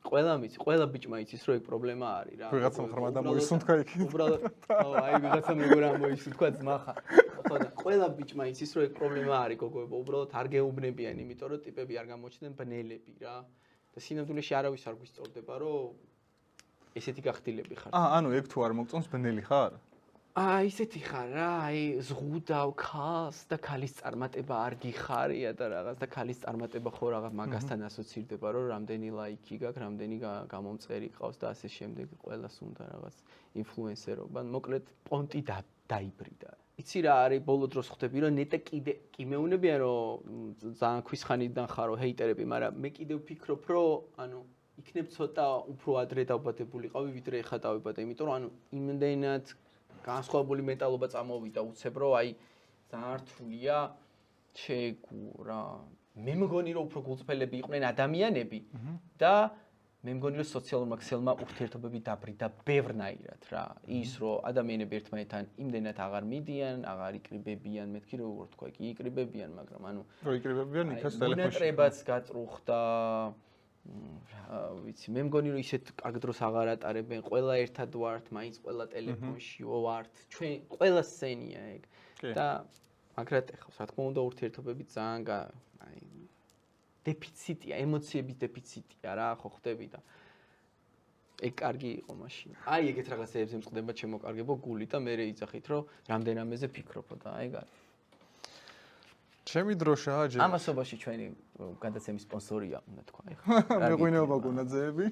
ყველა მიცი, ყველა ბიჭმა იცის რომ ეგ პრობლემა არის რა. ვიღაცამ ხრმა და მოისუნთქა იქ. უბრალოდ, ვიღაცამ როგორ ამოისუნთქა ძმახა. ხო და ყველა ბიჭმა იცის რომ ეგ პრობლემა არის გოგოებო, უბრალოდ არ გეუბნებიან, იმიტომ რომ ტიპები არ გამოჩნდნენ ბნელები რა. და სინამდვილეში არავის არ გვისწორდება რომ ესეთი გახტილები ხარ. ეგ თუ არ მოგწონს ბნელი ხარ? ისეთი ხარ რა, ზღუდავ ქალს და ქალის წარმატება არ გიხარია და რაღაც და ქალის წარმატება ხო რაღაც მაგასთან ასოცირდება, რომ რამდენი ლაიქი გაქვს, რამდენი გამომწერი ყავს და ასე შემდეგ, ყველას უნდა რაღაც ინფლუენსერობა. მოკლედ, პონტი დაიბრიდა. იცი რა არის ბოლო დროს ხვდები, რომ ნეტა კიდე კი მეუნებიან, რომ ძალიან ქვისხანიდან ხარო ჰეიტერები, მაგრამ მე კიდევ ვფიქრობ, რომ იქნებ ცოტა უფრო ადრე დავბადებულიყავი, ვიდრე ეხა დავიბადე, იმიტომ რომ იმდენად განსხვავებული მენტალობა წამოვიდა უცებ რომ ძალიან რთულია შეგურა. მე მგონი რომ უფრო გულწრფელები იყვნენ ადამიანები და მე მგონი რომ სოციალურმა ქსელმა ურთიერთობები დაბრიდა ბევრნაირად რა. ის რომ ადამიანები ერთმანეთთან იმდენად აღარ მიდიან, აღარ იკრიბებიან, მეთქი როგორ თქვა, კი იკრიბებიან, მაგრამ რო იკრიბებიან, იქაც ტელეფონში. მონატრებაც გაწრუხდა. ვიცი, მე მგონი რომ ისეთ კარგ დროს აღარ ატარებენ, ყველა ერთად ვართ, მაინც ყველა ტელეფონში ვართ, ჩვენ ყველა სცენია ეგ. და მაგრად ეხავს, რა თქმა უნდა, ურთიერთობები ძალიან დეფიციტია, ემოციების დეფიციტია რა, ხო ხდები და ეგ კარგი იყო მაშინ. ეგეთ რაღაცეებზე მწყდება ჩემო კარგებო გული და მე იძახით, რომ რამდენამეზე ფიქრობო და ეგ არის. ჩემი დროშაა ჯერ. ამასობაში ჩვენი გადაცემის სპონსორია, უნდა თქვა ეხლა. მეღვინეობა გონაძეები.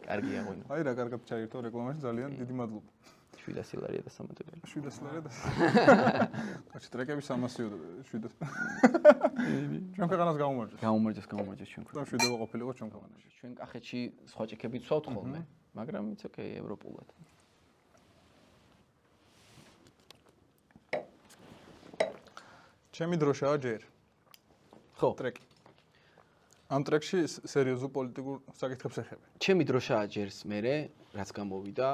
კარგია ღვინო. რა კარგად ჩაირთო რეკლამაში, ძალიან დიდი მადლობა. 700 ლარია და 300 ლარი. 700 ლარია და. კაცი ტრეკები 300-იო 700. ჩვენ ქვეყანას გაუმარჯოს. გაუმარჯოს ჩვენ ქვეყანას. და 700 ყოფილიყო ჩვენ ქვეყანაში. ჩვენ კახეთში სხვა ჭიქებით ვსვავთ ხოლმე, მაგრამ it's okay ევროპულად. ჩემი დროშაა ჯერ. ხო, ტრეკი. ამ ტრეკში სერიოზულ პოლიტიკურ საკითხებს ეხება. ჩემი დროშაა ჯერს მერე, რაც გამოვიდა.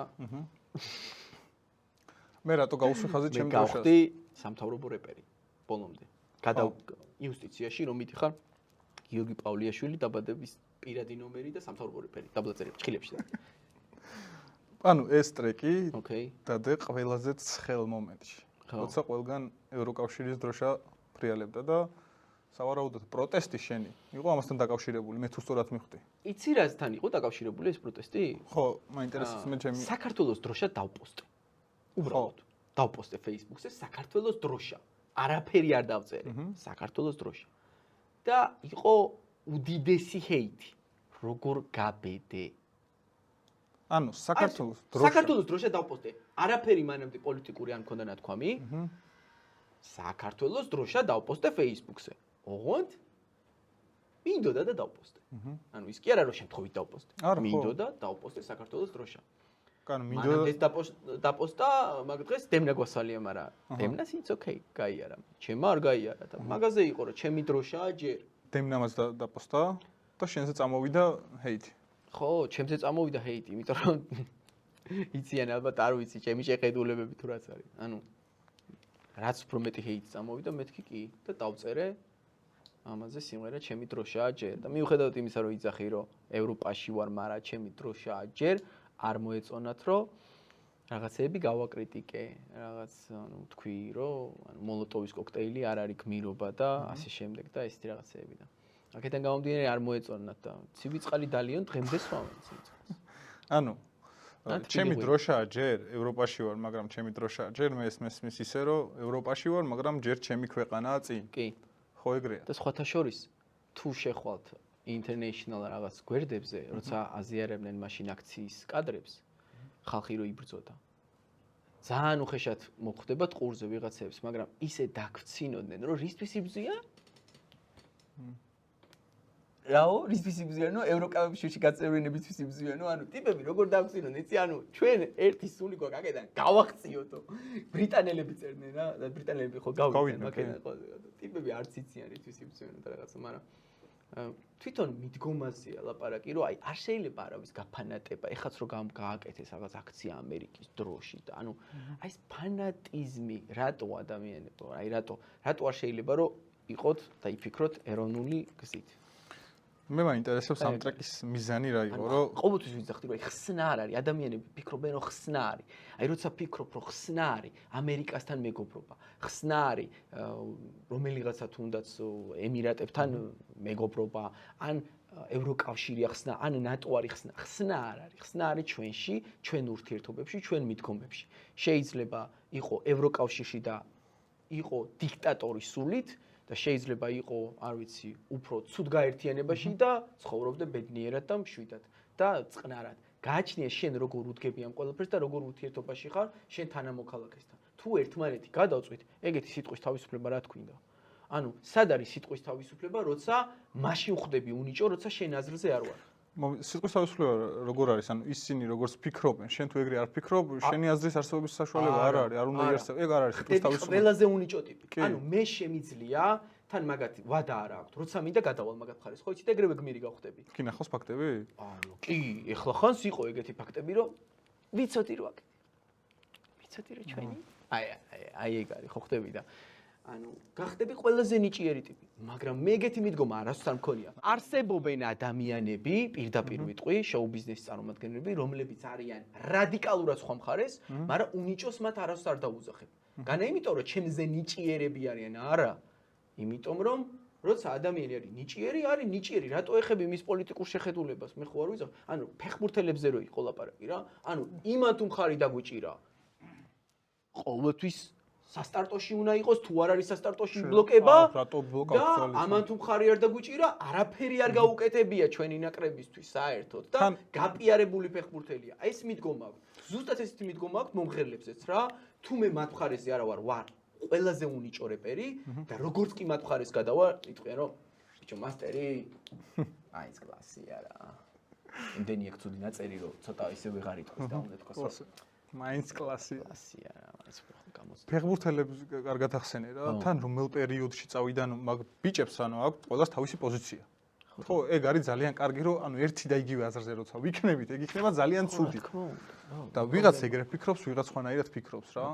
მე რატო გავუსვი ხაზი ჩემი დროშას? მე გავხდი სამთავრობო რეპერი ბოლომდე. იუსტიციაში რომ მიდიხარ გიორგი პავლიაშვილი დაბადების პირადი ნომერი და სამთავრობო რეპერი დაბლაწერები ჭხილებში და. ეს ტრეკი დადე ყველაზე ცხელ მომენტში. როცა ყველგან ევროკავშირის დროშა ფრიალებდა და სავარაუდოდ პროტესტი შენი იყო ამასთან დაკავშირებული, მე თუ სწორად მივხვდი. იცი რასთან იყო დაკავშირებული ეს პროტესტი? ხო, მაინტერესებს მე ჩემი საქართველოს დროშა დავპოსტე. უბრალოდ დავპოსტე Facebook-ზე საქართველოს დროშა. არაფერი არ დავწერე. საქართველოს დროშა. და იყო უდიდესი ჰეითი. როგორ გაბედე. საქართველოს დროშა დავპოსტე. არაფერი მანამდე პოლიტიკური არ მქონდა ნათქვამი. საქართველოს დროშა დავპოსტე Facebook-ზე. ოღონდ მინდოდა და დავპოსტე. ის კი არა რომ შემთხვევით დავპოსტე. მინდოდა დავპოსტე საქართველოს დროშა. მინდოდა დაპოსტა, მაგ დღეს დემნა გვასვალია, მაგრამ დემნას it's okay, გაიარა. ჩემმა არ გაიარა და მაგაზე იყო რომ ჩემი დროშაა ჯერ. დემნამაც დაპოსტა და შენზე წამოვიდა ჰეითი. ხო, ჩემზე წამოვიდა ჰეითი, იმიტომ რომ იციან ალბათ არ ვიცი, ჩემი შეხედულებები თუ რაც არის. რაც უფრო მეტი ჰეითი წამოვიდა, მეთქი კი და დავწერე ამაზე სიმღერა ჩემი დროშაა ჯერ. და მიუხედავად იმისა, რომ იძახი, რომ ევროპაში ვარ, მაგრამ ჩემი დროშაა ჯერ, არ მოეწონათ, რომ რაღაცეები გავაკრიტიკე, რაღაც თქვი, რომ მოლოტოვის კოქტეილი არ არის გმირობა და ასე შემდეგ და ესეთი რაღაცეები და აქედან გამომდინარე არ მოეწონათ და ცივი წყალი დალიონ დღემდე სვამენ ცივი ჩემი დროშაა ჯერ ევროპაში ვარ, მაგრამ ჩემი დროშაა ჯერ მე მესმის ისე რომ ევროპაში ვარ, მაგრამ ჯერ ჩემი ქვეყანაა წინ. კი. ხო ეგრეა. და სხვათა შორის თუ შეხვალთ international რაღაც გვერდებზე, როცა აზიარებდნენ მაშინ აქციის კადრებს, ხალხი რო იბრძოდა. ძალიან უხეშად მოხვდება ტყურზე ვიღაცებს, მაგრამ ისე დაგვრცინოდნენ, რომ რისთვის იბრძვიან? რაო, რისთვის იბრძვიანო? ევროკავშირში გაწევრიანებისთვის იბრძვიანო? ტიპები როგორ დაგვრცინონ, იცი, ჩვენ ერთი სული გვაქვს აქედან, გავახციოდო. ბრიტანელები წერდნენ რა, და ბრიტანელები ხო გავიდნენ აქედან ხო. ტიპები არც იციან რისთვის იბრძვიანო და რაღაცა, მაგრამ თვითონ მიდგომაზეა ლაპარაკი, რომ არ შეიძლება არავის გაფანატება, ეხაც რომ გააკეთეს რაღაც აქცია ამერიკის დროში და ეს ფანატიზმი რატო ადამიანებო, რატო არ შეიძლება რომ იყოთ და იფიქროთ ეროვნული გზით. მე მაინტერესებს ამ ტრეკის მიზანი რა იყო, რომ ყოველთვის ვიძახდი, რომ ხსნა არ არის, ადამიანები ფიქრობენ, რომ ხსნა არის. აი როცა ფიქრობ, რომ ხსნა არის, ამერიკასთან მეგობრობა, ხსნა არის, რომელიღაცა თუნდაც ემირატებთან მეგობრობა, ან ევროკავშირი ხსნა, ან ნატო არის ხსნა. ხსნა არ არის. ხსნა არის ჩვენში, ჩვენ ურთიერთობებში, ჩვენ მიდგომებში. შეიძლება იყო ევროკავშირში და იყო დიქტატორის სულით და შეიძლება იყო, არ ვიცი, უფრო ცუდ გაერთიანებაში და ცხოვრობდე ბედნიერად და მშვიდად და წყნარად. გააჩნია შენ როგორ უდგები ამ ყველაფერს და როგორ ურთიერთობაში ხარ შენ თანამოქალაქესთან. თუ ერთმანეთი გადავწყვით, ეგეთი სიტყვის თავისუფლება რა თქვინდა? ანუ, სად არის სიტყვის თავისუფლება, როცა მაშინ ხვდები უნიჭო, როცა შენ აზრზე არ ვარ. სიტყვის თავისუფლება როგორ არის? ანუ ისინი როგორც ფიქრობენ, შენ თუ ეგრე არ ფიქრობ, შენი აზრის არსებობის საშუალება არ არის, არ უნდა იარსებო. ეგ არ არის სიტყვის თავისუფლება. ყველაზე უნიჭო ტიპი. ანუ მე შემიძლია თან მაგათი ვადა არ აქვს. როცა მინდა გადავალ მაგათ ხარეს, ხო იცით ეგრევე გმირი გავხდები. კი, ნახავს ფაქტები? ანუ კი, ეხლა ხანს იყო ეგეთი ფაქტები, რომ ვიცოდი რო აქ. ვიცოდი რო ჩვენი. აი ეგ არის, ხო ხდები და ანუ გახდები ყველაზე ნიჭიერი ტიპი, მაგრამ მე ეგეთი მიდგომა არასდროს არ მქონია. არსებობენ ადამიანები, პირდაპირ ვიტყვი, შოუ ბიზნესის წარმომადგენლები, რომლებიც არიან რადიკალურად სხვა მხარეს, მაგრამ უნიჭოს მათ არასდროს არ დაუძახებ. განა იმიტომ რომ ჩემზე ნიჭიერები არიან, არა. იმიტომ რომ როცა ადამიანი არის ნიჭიერი, რატო ეხები მის პოლიტიკურ შეხედულებას? მე ხო არ ვიზახ. ანუ ფეხბურთელებზე რო იყო ლაპარაკი რა. ანუ იმათ უმხარი დაგვიჭირა. ყოველთვის სასტარტოში უნდა იყოს, თუ არ არის სასტარტოში ბლოკება და ამან თუ მხარი არ დაგვიჭირა, არაფერი არ გაუკეთებია ჩვენი ნაკრებისთვის საერთოდ და გაპიარებული ფეხბურთელია. ეს მიდგომა აქვს. ზუსტად ესეთი მიდგომა აქვს მომღერლებზეც რა. თუ მე მათ მხარეს არ ვარ ყველაზე უნიჭო რეპერი და როგორც კი მათ მხარეს გადავა, იტყვიან რომ ბიჭო მასტერი აიც კლასია რა. იმდენი აქ ცუდი ნაწერი რომ ცოტა ისე ვეღარ იტყვის და უნდა თქვას მაინც კლასია რა, მაინც გამოწვევ. ფეხბურთელებს კარგად ახსენე რა, თან რომელ პერიოდში წავიდან მაგ ბიჭებს ანუ აქვს ყველას თავისი პოზიცია. ხო, ეგ არის ძალიან კარგი რომ ანუ ერთი და იგივე აზრზე როცა ვიქნებით, ეგ იქნება ძალიან ცუდი. და ვიღაც ეგრე ფიქრობს, ვიღაც სხვანაირად ფიქრობს რა.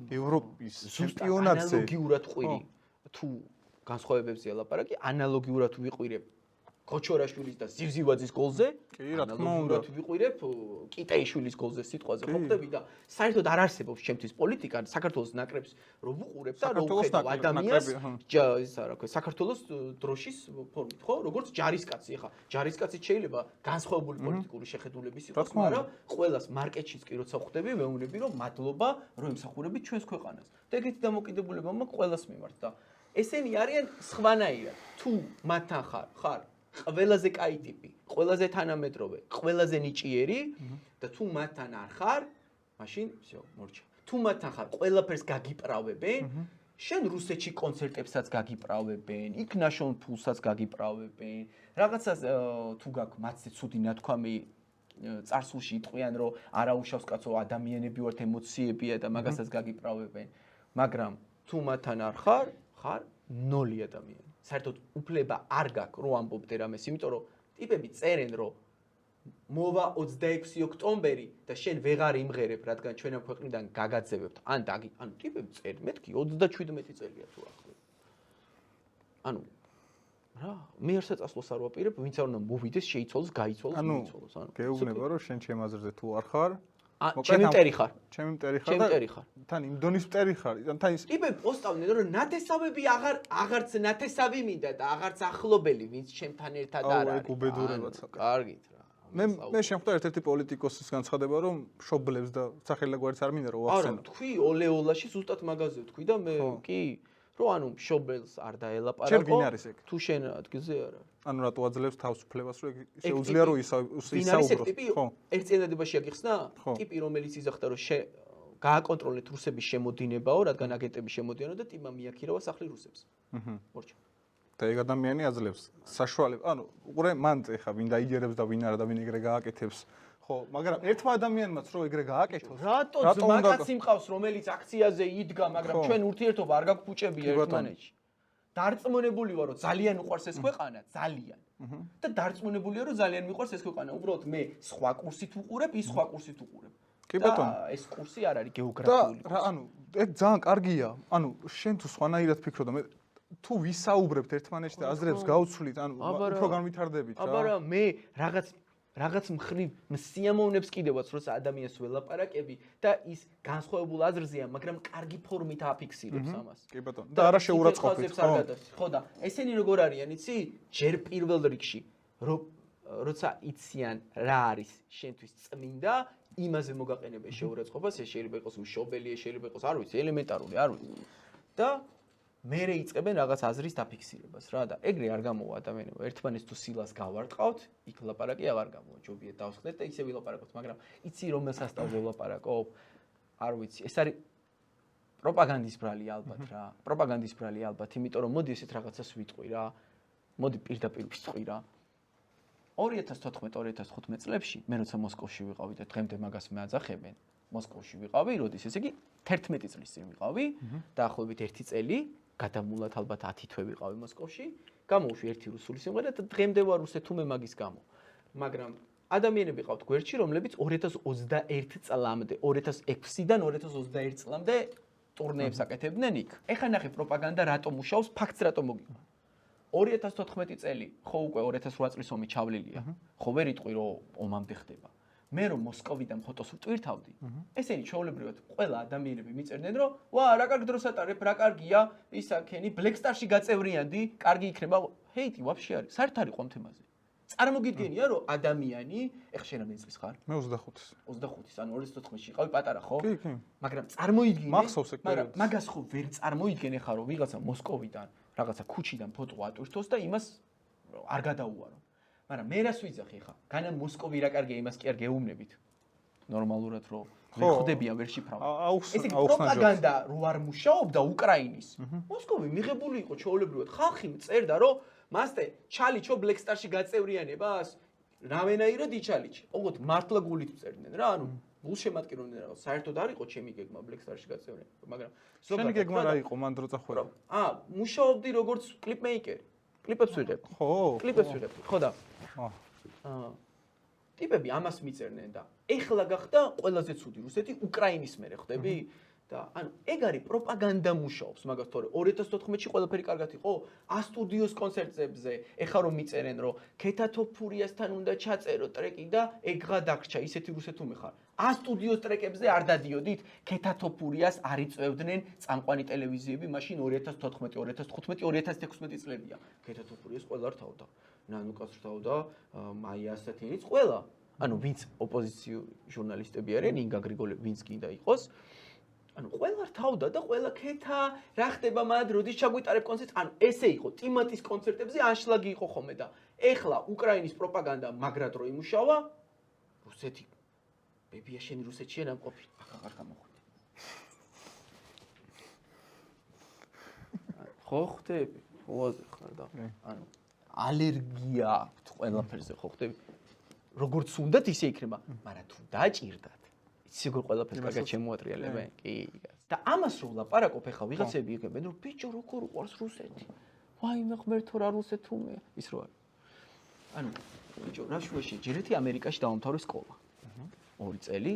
ევროპის ჩემპიონატზე ანალოგიურად ყვირი. თუ განსხვავებებზია ლაპარაკი, ანალოგიურად ვიყვირებ ქოჩორაშვილის და ზივზივაძის გოლზე, ანალოგიურად ვიყვირებ კიტაიშვილის გოლზე სიტყვაზე, ხო ხდები და საერთოდ არ არსებობს ჩემთვის პოლიტიკა, საქართველოს ნაკრებს რო ვუყურებ და რო ვხედავ ადამიანს, ის რა ქვია, საქართველოს დროშის ფორმით, ხო, როგორც ჯარისკაცი, ხა, ჯარისკაციც შეიძლება განსხვავებული პოლიტიკური შეხედულების იყოს, მაგრამ ყველას მარკეტშიც კი როცა ვხვდები, ვეუბნები რომ მადლობა, რომ ემსახურებით ჩვენს ქვეყანას. და ეგეთი დამოკიდებულება მაქვს ყველას მიმართ და ესენი არიან სხვანაირად. თუ მათთან ხარ ყველაზე კაი ტიპი, ყველაზე თანამედროვე, ყველაზე ნიჭიერი და თუ მათთან არ ხარ, მაშინ всё, მორჩა. თუ მათთან ხარ, ყველაფერს გაგიправებენ, შენ რუსეთში კონცერტებსაც გაგიправებენ, იქ ნაშონ ფულსაც გაგიправებენ, რაღაცას თუ გაქვს მათზე ცუდი ნათქვამი წარსულში იტყვიან, რომ არაუშავს კაცო ადამიანები ვართ, ემოციებია და მაგასაც გაგიправებენ, მაგრამ თუ მათთან არ ხარ ნოლი ადამიანი. საერთოდ უფლება არ გაქვს რო ამბობდე რამეს, იმიტომ რომ ტიპები წერენ რომ მოვა 26 ოქტომბერი და შენ ვეღარ იმღერებ, რადგან ჩვენ ამ ქვეყნიდან გაგაძევებთ. ანუ ტიპები წერენ, მეთქი 37 წელია თუ ახლა. ანუ რა, მე ერთ წასვლას არ ვაპირებ, ვინც არ უნდა მოვიდეს, შეიცვალოს, გაიცვალოს, მოიცვალოს. ანუ გეუბნება რომ შენ ჩემ აზრზე თუ არ ხარ ჩემი მტერი ხარ. ჩემი მტერი ხარ. თან იმ დონის მტერი ხარ. თან ის ტიპები პოსტავდნენ რომ ნათესავები აღარც ნათესავი მინდა და აღარც ახლობელი, ვინც ჩემთან ერთად არ არის. ეგ უბედურებაც. კარგით რა. მე შემხვდა ერთ-ერთი პოლიტიკოსის განცხადება რომ შობლებს და სახელაგვარიც არ მინდა რომ ვახსენო. არა, თქვი ოლეოლაში ზუსტად მაგაზე თქვი და მე კი რომ ანუ შობელს არ დაელაპარაკო. თუ შენ ადგილზე არა. ანუ რატო აძლევს თავისუფლებას რომ შეუძლია რომ ისაუბროს. ხო. ერთ წინადებაში აგიხსნა? ტიპი რომელიც იზახდა რომ გააკონტროლეთ რუსების შემოდინებაო, რადგან აგენტები შემოდიანო და ტიპმა მიაქირავა სახლი რუსებს. მორჩა. და ეგ ადამიანი აძლევს საშუალებას. ანუ უყურე მან ეხა ვინ დაიჯერებს და ვინ არა და ვინ ეგრე გააკეთებს. ხო, მაგრამ ერთმა ადამიანმაც რო ეგრე გააკეთოს, რატო მაგაც იმყავს რომელიც აქციაზე იდგა, მაგრამ ჩვენ ურთიერთობა არ გაგფუჭებია ერთმანეთში. დარწმუნებული ვარ რომ ძალიან უყვარს ეს ქვეყანა, ძალიან. და დარწმუნებულია რომ ძალიან მიყვარს ეს ქვეყანა. უბრალოდ მე სხვა კურსით ვუყურებ, ის სხვა კურსით ვუყურებ. კი ბატონო. და ეს კურსი არ არის გეოგრაფიული. და რა, ანუ ეგ ძალიან კარგია. ანუ შენ თუ სხვანაირად ფიქრობ და მე თუ ვისაუბრებთ ერთმანეთში და აზრებს გავცვლით, ან უფრო განვითარდებით რა. აბარა მე რაღაც მხრივ სიამოვნებს კიდევაც როცა ადამიანს ველაპარაკები და ის განსხვავებულ აზრზეა, მაგრამ კარგი ფორმით აფიქსირებს ამას. კი ბატონო. და არა შეურაცხყოფით, ხო? ხო და ესენი როგორ არიან, იცი? ჯერ პირველ რიგში როცა იციან რა არის შენთვის წმინდა, იმაზე მოგაყენებენ შეურაცხყოფას, ეს შეიძლება იყოს მშობელი, ეს შეიძლება იყოს, არ ვიცი, ელემენტარული, არ ვიცი. და მერე იწყებენ რაღაც აზრის დაფიქსირებას რა და ეგრე არ გამოვა ადამიანებო ერთმანეთს თუ სილას გავარტყავთ იქ ლაპარაკი აღარ გამოვა ჯობია დავსხდეთ და ისე ვილაპარაკოთ მაგრამ იცი რომელ სასწავლზე ვილაპარაკობ არ ვიცი ეს არის პროპაგანდის ბრალი ალბათ რა პროპაგანდის ბრალი ალბათ იმიტომ რომ მოდი ესეთ რაღაცას ვიტყვი რა მოდი პირდაპირ ვიტყვი რა 2014-2015 წლებში მე როცა მოსკოვში ვიყავი და დღემდე მაგას მეაძახებენ მოსკოვში ვიყავი როდის ესე იგი 11 წლის წინ ვიყავი დაახლოებით 1 წელი გადამულად ალბათ 10 თვე ვიყავი მოსკოვში, გამოვშვი ერთი რუსული სიმღერა და დღემდე ვარ რუსეთუმე მაგის გამო. მაგრამ ადამიანები ყავთ გვერდში, რომლებიც 2021 წლამდე, 2006-დან 2021 წლამდე ტურნეებს აკეთებდნენ იქ. ეხლა ნახე პროპაგანდა რატომ მუშაობს, ფაქტს რატომ მოგიყვება. 2014 წელი, ხო უკვე 2008 წლის ომი ჩავლილია. ხო ვერ იტყვი რომ ომამდე ხდება. მე რომ მოსკოვიდან ფოტოს ვტვირთავდი, ესენი ჩვეულებრივად ყველა ადამიანები მიწერდნენ, რომ ვა, რა კარგ დროს ატარებ, რა კარგია, ისაქენი, Blackstar-ში გაწევრიანდი, კარგი იქნება. ჰეიტი ვაფშე არის, საერთოდ არ იყო ამ თემაზე. წარმოგიდგენია, რომ ადამიანი, ეხლა შენ რამდენი წლის ხარ? მე 25-ის. 25-ის, ანუ 2014-ში იყავი პატარა, ხო? კი, კი. მაგრამ წარმოიდგინე, მახსოვს ეგ პერიოდი. მაგას ხო ვერ წარმოიდგენე ხარ, რომ ვიღაცა მოსკოვიდან, რაღაცა ქუჩიდან ფოტო ატვირთოს და იმას არ გადაუარო. მაგრამ მე რას ვიძახი ხა? განა მოსკოვი რა კარგია, იმას კი არ გეუბნებით. ნორმალურად რომ ვერ ხვდებიან, ვერ შიფრავენ. ესე პროპაგანდა რო არ მუშაობდა უკრაინის. მოსკოვი მიღებული იყო ჩვეულებრივად. ხალხი წერდა რომ მასტე ჩალიჩო Blackstar-ში გაწევრიანებას. რავენაირად იჩალიჩი. ოღონდ მართლა გულით წერდნენ რა, ანუ გულ შემატკივრდნენ რაღაც. საერთოდ არ იყო ჩემი გეგმა Blackstar-ში გაწევრიანება, მაგრამ შენი გეგმა რა იყო მან დრო წახვედა? მუშაობდი როგორც კლიპმეიკერი. კლიპებს ვიღებ. ხო. კლიპებს ვიღებ. ხო და ტიპები ამას მიწერდნენ და ეხლა გახდა ყველაზე ცუდი რუსეთი უკრაინის მერე ხვდები და ანუ ეგ არის პროპაგანდა მუშაობს მაგას თორე 2014-ში ყველაფერი კარგად იყო A-Studios კონცერტებზე ეხლა რომ მიწერენ რომ ქეთათოფურიასთან უნდა ჩაწერო ტრეკი და ეგღა დაგრჩა ისეთი რუსეთუმე ხარ A-Studios ტრეკებზე არ დადიოდით ქეთათოფურიას არ იწევდნენ წამყვანი ტელევიზიები მაშინ 2014 2015 2016 წლებია ქეთათოფურიას ყველა რთავდა ნანუკას რთავდა მაია ასათიანიც ყველა ანუ ვინც ოპოზიციური ჟურნალისტები არიან ინგა გრიგოლე ვინც კიდე იყოს ანუ ყველა რთავდა და ყველა ქეთა რა ხდება მად როდის ჩაგვიტარებ კონცერტს ანუ ესე იყო ტიმატის კონცერტებზე ანშლაგი იყო ხოლმე და ეხლა უკრაინის პროპაგანდა მაგრად რო იმუშავა რუსეთი ბებია შენი რუსეთშია ნამყოფი აღარ გამოხვიდე ხო ხდები ხოაზე ხარ და ანუ ალერგია აქვს ყველაფერზე ხო ხდები როგორც უნდათ ისე იქნება მაგრამ თუ დაჭირდათ იცი როგორ ყველაფერს კარგად შემოატრიალებენ კი და ამას რო ვლაპარაკობ ახლა ვიღაცები იგებენ რომ ბიჭო როგორ უყურს რუსეთი ვაიმე ღმერთო რა რუსეთუმეა ის რო არის ანუ ბიჭო რა შუაში ჯერეთი ამერიკაში დავამთავრე სკოლა 2 წელი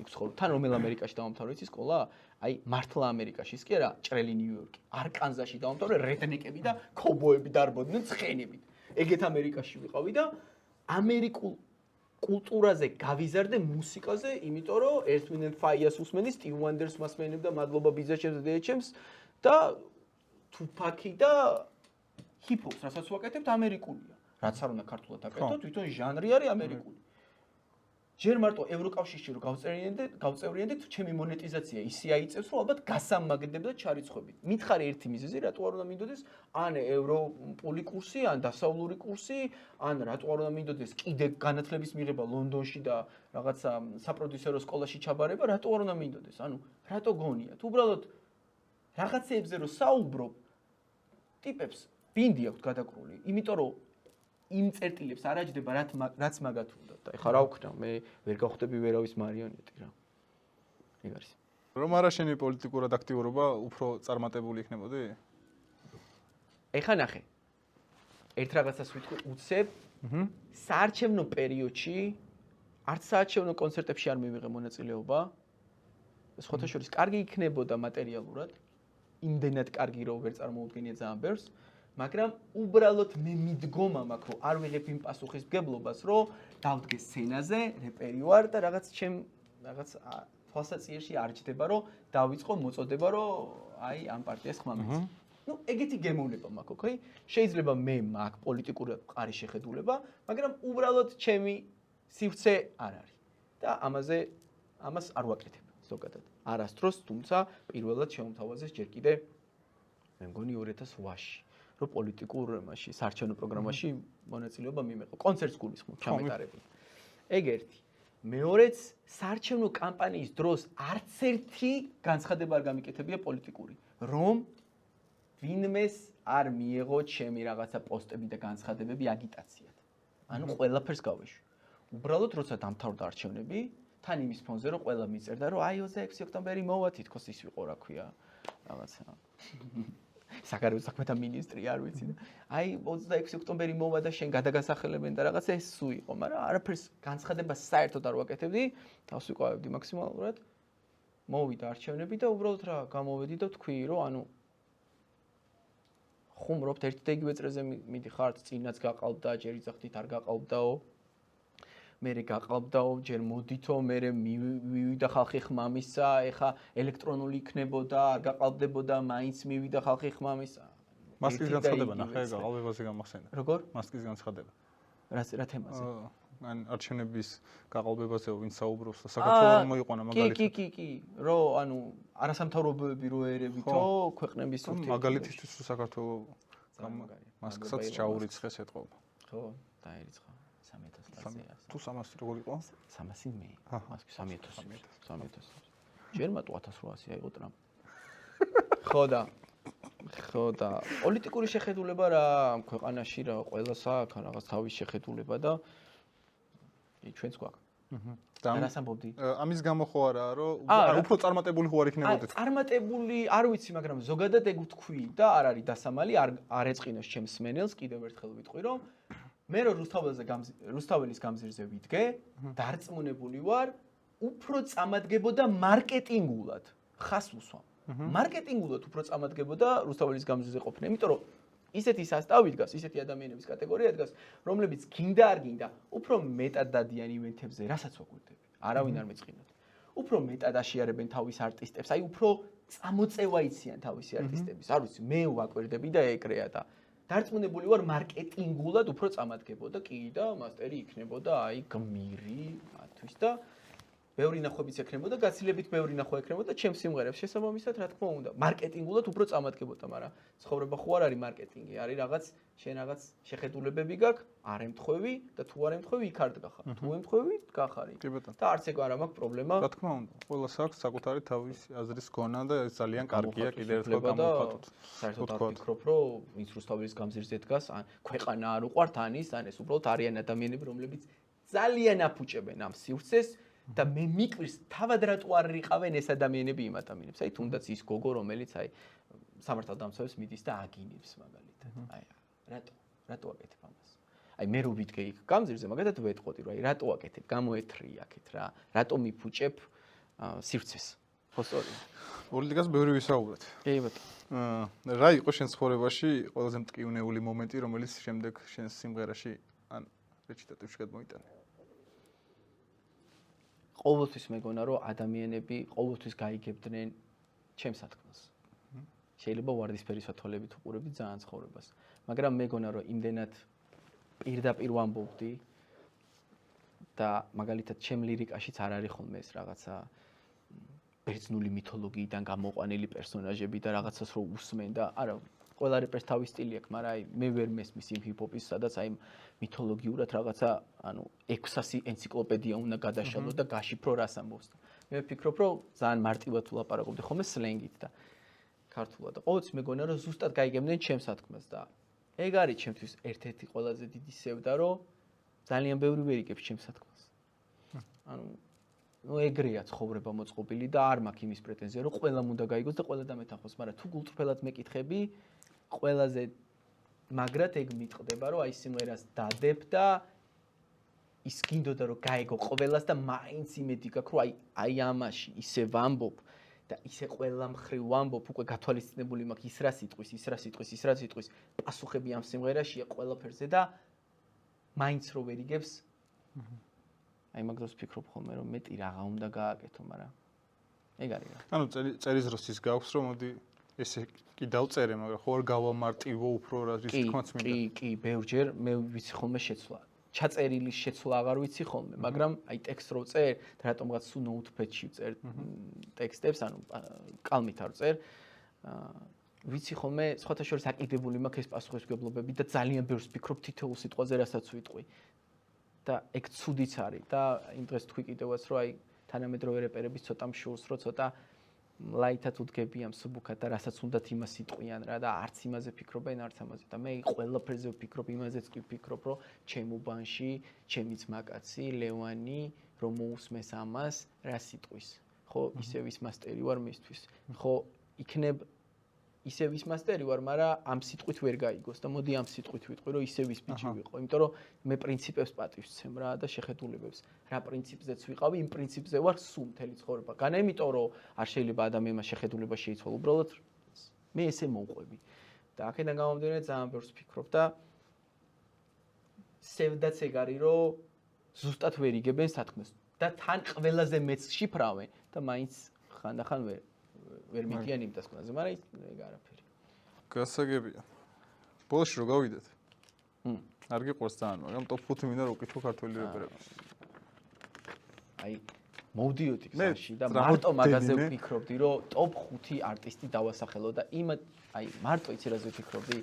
იქ ცხოვრობ თან რომელ ამერიკაში დავამთავრე იცი სკოლა აი მართლა ამერიკაშიც კი არა ჭრელი ნიუ-იორკი არკანზაში დავამთავრე რედნეკები და ქობოები დარბოდნენ ცხენებით ეგეთ ამერიკაში ვიყავი და ამერიკულ კულტურაზე გავიზარდე მუსიკაზე, იმიტომ რომ Earth, Wind & Fire-ს უსმენი, Stevie Wonder-ს მასმენებ და მადლობა ბიზნესებს და დედაჩემს და Tupac-ი და hip-hop-ს, რასაც ვაკეთებთ ამერიკულია. რაც არ უნდა ქართულად აკეთო, თვითონ ჟანრი არის ამერიკული. ჯერ მარტო ევროკავშირში რო გავწევრიანდეთ, ჩემი მონეტიზაცია ისე აიწევს, რომ ალბათ გასამაგდებ და ჩარიცხვებით. მითხარი ერთი მიზეზი, რატო არ უნდა მინდოდეს ან ევროპული კურსი, ან დასავლური კურსი, ან რატო არ უნდა მინდოდეს კიდე განათლების მიღება ლონდონში და რაღაცა საპროდიუსერო სკოლაში ჩაბარება, რატო არ უნდა მინდოდეს? ანუ რატო გონიათ? უბრალოდ რაღაცეებზე რო საუბრობ, ტიპებს ბინდი აქვს გადაკრული, იმიტომ რომ იმ წერტილებს არ აჯდება რაც მაგათ უნდა და ეხლა რა ვქნა მე ვერ გავხდები ვერავის მარიონეტი რა ეგ არის რომ არა შენი პოლიტიკურად აქტიურობა უფრო წარმატებული იქნებოდი ეხლა ნახე ერთ რაღაცას ვიტყვი უცებ საარჩევნო პერიოდში არც საარჩევნო კონცერტებში არ მივიღე მონაწილეობა სხვათა შორის კარგი იქნებოდა მატერიალურად იმდენად კარგი რომ ვერ წარმოუდგენია ძალიან ბევრს, მაგრამ უბრალოდ მე მიდგომა მაქვს რომ არ ვიღებ იმ პასუხისმგებლობას, რომ დავდგე სცენაზე, რეპერი ვარ და რაღაც თვალსაჩინში არ ჯდება რომ დავიწყო მოწოდება რომ აი ამ პარტიას ხმა მეც. ეგეთი გემოვნება მაქვს, ოკეი? შეიძლება მე მაქვს პოლიტიკური მყარი შეხედულება, მაგრამ უბრალოდ ჩემი სივრცე არ არის. და ამას არ ვაკეთებ ზოგადად. არასდროს, თუმცა პირველად შემოთავაზეს ჯერ კიდე მე მგონი 2008-ში, რომ პოლიტიკურ მასში, საარჩევნო პროგრამაში მონაწილეობა მიმეყო. კონცერტს გულისხმობ, ჩამეტარებული. ეგ ერთი. მეორეც, საარჩევნო კამპანიის დროს არც ერთი განცხადება არ გამიკეთებია პოლიტიკური, რომ ვინმეს არ მიეღო ჩემი რაღაცა პოსტები და განცხადებები აგიტაციად. ანუ ყველაფერს გავეშვი. უბრალოდ როცა დამთავრდა არჩევნები, თან იმის ფონზე რომ ყველა მიწერდა რომ აი 26 ოქტომბერი მოვა თითქოს ის ვიყო რა ქვია რაღაცა საგარეო საქმეთა მინისტრი არ ვიცი და აი 26 ოქტომბერი მოვა და შენ გადაგასახელებენ და რაღაცა ეს სულ იყო, მაგრამ არაფერს განცხადებას საერთოდ არ ვაკეთებდი, თავს ვიყვავებდი მაქსიმალურად. მოვიდა არჩევნები და უბრალოდ რა გამოვედი და თქვი რომ ანუ ხუმრობთ ერთ და იგივე წრეზე მიდიხართ, წინაც გაყალბდა, ჯერ იძახდით არ გაყალბდაო. მერე გაყალბდაო, ჯერ მოდითო, მერე მივიდა ხალხი ხმამისა, ეხა ელექტრონული იქნებოდა, არ გაყალბდებოდა, მაინც მივიდა ხალხი ხმამისა. მასკის განცხადება ნახე გაყალბებაზე გამახსენდა. როგორ? მასკის განცხადება. რა თემაზე? ან არჩევნების გაყალბებაზე ვინ საუბრობს და საქართველოს მოიყვანა მაგალითად. კი, რომ ანუ არასამთავრობოები რო ერებითო ქვეყნების ურთიერთობაში. მაგალითისთვის საქართველოს მასკსაც ჩაურიცხეს ეთყობა. ხო, დაერიცხა 3000 ლარზე. თუ 300 როგორ იყო? 300 მე. მასკი 3000. ჯერ მარტო 1800 აიღო ტრამპ. ხო და პოლიტიკური შეხედულება რა ქვეყანაში რა ყველას აქვს რაღაც თავის შეხედულება და ჩვენც გვაქვს. და რას ამბობდი? ამის გამო ხო არაა რომ უფრო წარმატებული ხო არ იქნებოდეთ? წარმატებული არ ვიცი, მაგრამ ზოგადად ეგ ვთქვი და არ არის დასამალი, არ ეწყინოს ჩემს სმენელს, კიდევ ერთხელ ვიტყვი რომ მე რო რუსთაველის გამზირზე ვიდგე, დარწმუნებული ვარ, უფრო წამადგებოდა მარკეტინგულად. ხას უსვამ. მარკეტინგულად უფრო წამადგებოდა რუსთაველის გამზირზე ყოფნა, იმიტომ რომ ისეთი სასტავი დგას, ისეთი ადამიანების კატეგორია დგას, რომლებიც გინდა არ გინდა, უფრო მეტად დადიან ივენთებზე, რასაც ვაგვირდები. არავინ არ მეწყინოთ. უფრო მეტად აშიარებენ თავის არტისტებს, აი უფრო წამოწევა იციან თავისი არტისტების. არ ვიცი, მე ვაკვირდები და ეგრეა და დარწმუნებული ვარ მარკეტინგულად უფრო წამადგებოდა კი და მასტერი იქნებოდა აი გმირი მათთვის და ბევრი ნახვებიც ექნებოდა, გაცილებით ბევრი ნახვა ექნებოდა ჩემს სიმღერებს შესაბამისად, რა თქმა უნდა. მარკეტინგულად უფრო წამადგებოდა, მაგრამ ცხოვრება ხო არ არის მარკეტინგი, არის რაღაც შენ რაღაც შეხედულებები გაქვს, არ ემთხვევი და თუ არ ემთხვევი იქ არ დგახარ. თუ ემთხვევი დგახარი. და არც ეგ არ მაქვს პრობლემა. რა თქმა უნდა, ყველას აქვს საკუთარი თავის აზრის გონა და ეს ძალიან კარგია კიდევ ერთხელ გამოვხატოთ. საერთოდ არ ვფიქრობ, რომ ვინც რუსთაველის გამზირზე დგას, ან ქვეყანა არ უყვართ, ან ეს უბრალოდ არიან ადამიანები, რომლებიც ძალიან აფუჭებენ ამ სივრცეს. და მე მიკვირს თავად რატო არ რიყავენ ეს ადამიანები იმ ადამიანებს. აი თუნდაც ის გოგო, რომელიც აი სამართალდამცავებს მიდის და აგინებს მაგალითად. აი რატო აკეთებ ამას? აი მე რო ვიდგე იქ გამზირზე, მაგათად ვეტყოდი, რომ აი რატო აკეთებ? გამოეთრი აქეთ რა. რატო მიფუჭებ სივრცეს? ხო სწორია. პოლიტიკას ბევრი ვისაუბრეთ. კი ბატონო. რა იყო შენ ცხოვრებაში ყველაზე მტკივნეული მომენტი, რომელიც შემდეგ შენ სიმღერაში ან რეჩიტატივში გადმოიტანე? ყოველთვის მეგონა რომ ადამიანები ყოველთვის გაიგებდნენ ჩემს სათქმელს. შეიძლება ვარდისფერი სათვალებით უყურებდი ძალიან ცხოვრებას, მაგრამ მეგონა რომ იმდენად პირდაპირ ვამბობდი და მაგალითად ჩემ ლირიკაშიც არ არის ხოლმე ეს რაღაცა ბერძნული მითოლოგიიდან გამოყვანილი პერსონაჟები და რაღაცას რო უსმენ და არა ყველა რეპერს თავის სტილი აქვს, მაგრამ აი მე ვერ მესმის იმ ჰიპ-ჰოპის, სადაც აი მითოლოგიურად რაღაცა, ანუ 600 ენციკლოპედია უნდა გადაშალო და გაშიფრო რას ამბობს. მე ვფიქრობ, რომ ძალიან მარტივად ვლაპარაკობდი ხოლმე სლენგით და ქართულად. და ყოველთვის მეგონა, რომ ზუსტად გაიგებდნენ ჩემს სათქმელს და ეგ არის ჩემთვის ერთ-ერთი ყველაზე დიდი სევდა, რომ ძალიან ბევრი ვერ იგებს ჩემს სათქმელს. ანუ ეგრეა ცხოვრება მოწყობილი და არ მაქვს იმის პრეტენზია, რომ ყველამ უნდა გაიგოს და ყველა დამეთანხმოს, მაგრამ თუ გულწრფელად მეკითხები, ყველაზე მაგრად ეგ მიტყდება, რომ აი სიმღერას დადებ და ის გინდოდა რომ გაიგო ყველას და მაინც იმედი გაქვს, რომ აი ამაში ისე ვამბობ და ისე ყველა მხრივ ვამბობ, უკვე გათვალისწინებული მაქვს ის რა სიტყვის, პასუხები ამ სიმღერაშია ყველაფერზე და მაინც რო ვერ იგებს. აი მაგ დროს ვფიქრობ ხოლმე რომ მეტი რაღა უნდა გააკეთო, მაგრამ ეგ არის რა. ანუ წერის დროს ის გაქვს რომ მოდი ესე კი დავწერე, მაგრამ ხო არ გავამარტივო უფრო რა რის თქმაც მინდა. კი, ბევრჯერ მე ვიცი ხოლმე შეცვლა. ჩაწერილის შეცვლა აღარ ვიცი ხოლმე, მაგრამ აი ტექსტ რო წერ, რატომღაც სულ ნოუთპედში წერ ტექსტებს, ანუ კალმით არ წერ. ვიცი ხოლმე, სხვათა შორის აკიდებული მაქვს ეს პასუხისმგებლობები და ძალიან ბევრს ვფიქრობ თითოეულ სიტყვაზე, რასაც ვიტყვი. და ეგ ცუდიც არის და იმ დღეს თქვი კიდევაც რომ აი თანამედროვე რეპერების ცოტა მშურს რო ცოტა ლაითად უდგებიან მსუბუქად და რასაც უნდათ იმას იტყვიან რა და არც იმაზე ფიქრობენ არც ამაზე და მე ყველაფერზე ვფიქრობ იმაზეც კი ვფიქრობ რომ ჩემო ბანში ჩემიც მაკაცი ლევანი რომ მოусმეს ამას რა სიტყვის ხო ისევ ის მასტერი ვარ მისთვის ხო იქნებ ისევ ის მასტერი ვარ, მაგრამ ამ სიტყვით ვერ გაიგოს და მოდი ამ სიტყვით ვიტყვი, რომ ისევ ის ბიჭი ვიყო, იმიტომ რომ მე პრინციპებს პატივს ვცემ რა და შეხედულებებს. რა პრინციპზეც ვიყავი, იმ პრინციპზე ვარ სულ მთელი ცხოვრება. განა იმიტომ რომ არ შეიძლება ადამიანმა შეხედულება შეიცვალა, უბრალოდ მე ესე მოვყვები. და აქედან გამომდინარე ძალიან ბევრს ვფიქრობ და სევდაც ეგ არის, რომ ზუსტად ვერ იგებენ სათქმეს და თან ყველაზე მეც შიფრავენ და მაინც ხანდახან ვერ მიდიან იმ დასკვნაზე, მაგრამ ეგ არაფერი. გასაგებია. ბოლოში რო გავიდეთ. არ გიყვარს ძალიან, მაგრამ ტოპ 5 მინდა რო ვკითხო ქართველი რეპერების. აი, მოვდიოდი გზაში და მარტო მაგაზე ვფიქრობდი, რომ ტოპ 5 არტისტი დავასახელო და აი, მარტო იცი რაზე ვფიქრობდი?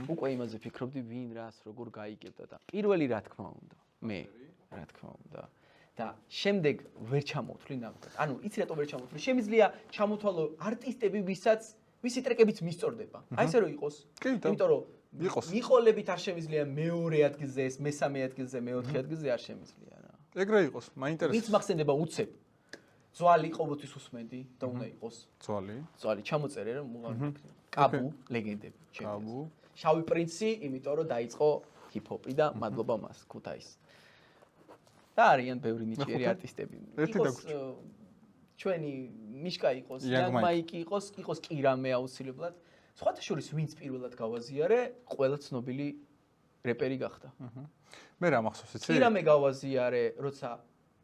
უკვე იმაზე ვფიქრობდი, ვინ რას როგორ გაიგებდა და პირველი რა თქმა უნდა, მე, რა თქმა უნდა. და შემდეგ ვერ ჩამოვთვლი ნამდვილად. ანუ იცი რატო ვერ ჩამოვთვლი? შემიძლია ჩამოთვალო არტისტები, ვისი ტრეკებიც მისწორდება. აი ესე რომ იყოს. იმიტომ რომ მიყოლებით არ შემიძლია მეორე ადგილზე ეს, მესამე ადგილზე, მეოთხე ადგილზე არ შემიძლია რა. ეგრე იყოს, მაინტერესებს. ვინც მახსენდება უცებ. ძვალი ყოველთვის უსმენდი და უნდა იყოს. ძვალი ჩამოწერე რომ კაბუ ლეგენდები. კაბუ. შავი პრინცი, იმიტომ რომ დაიწყო ჰიპ-ჰოპი და მადლობა მას, ქუთაისს. და არიან ბევრი ნიჭიერი არტისტები. იყოს ჩვენი მიშკა იყოს, იან მაიკი იყოს კირამე აუცილებლად. სხვათა შორის ვინც პირველად გავაზიარე, ყველა ცნობილი რეპერი გახდა. მე რა მახსოვს იცი? კირამე გავაზიარე, როცა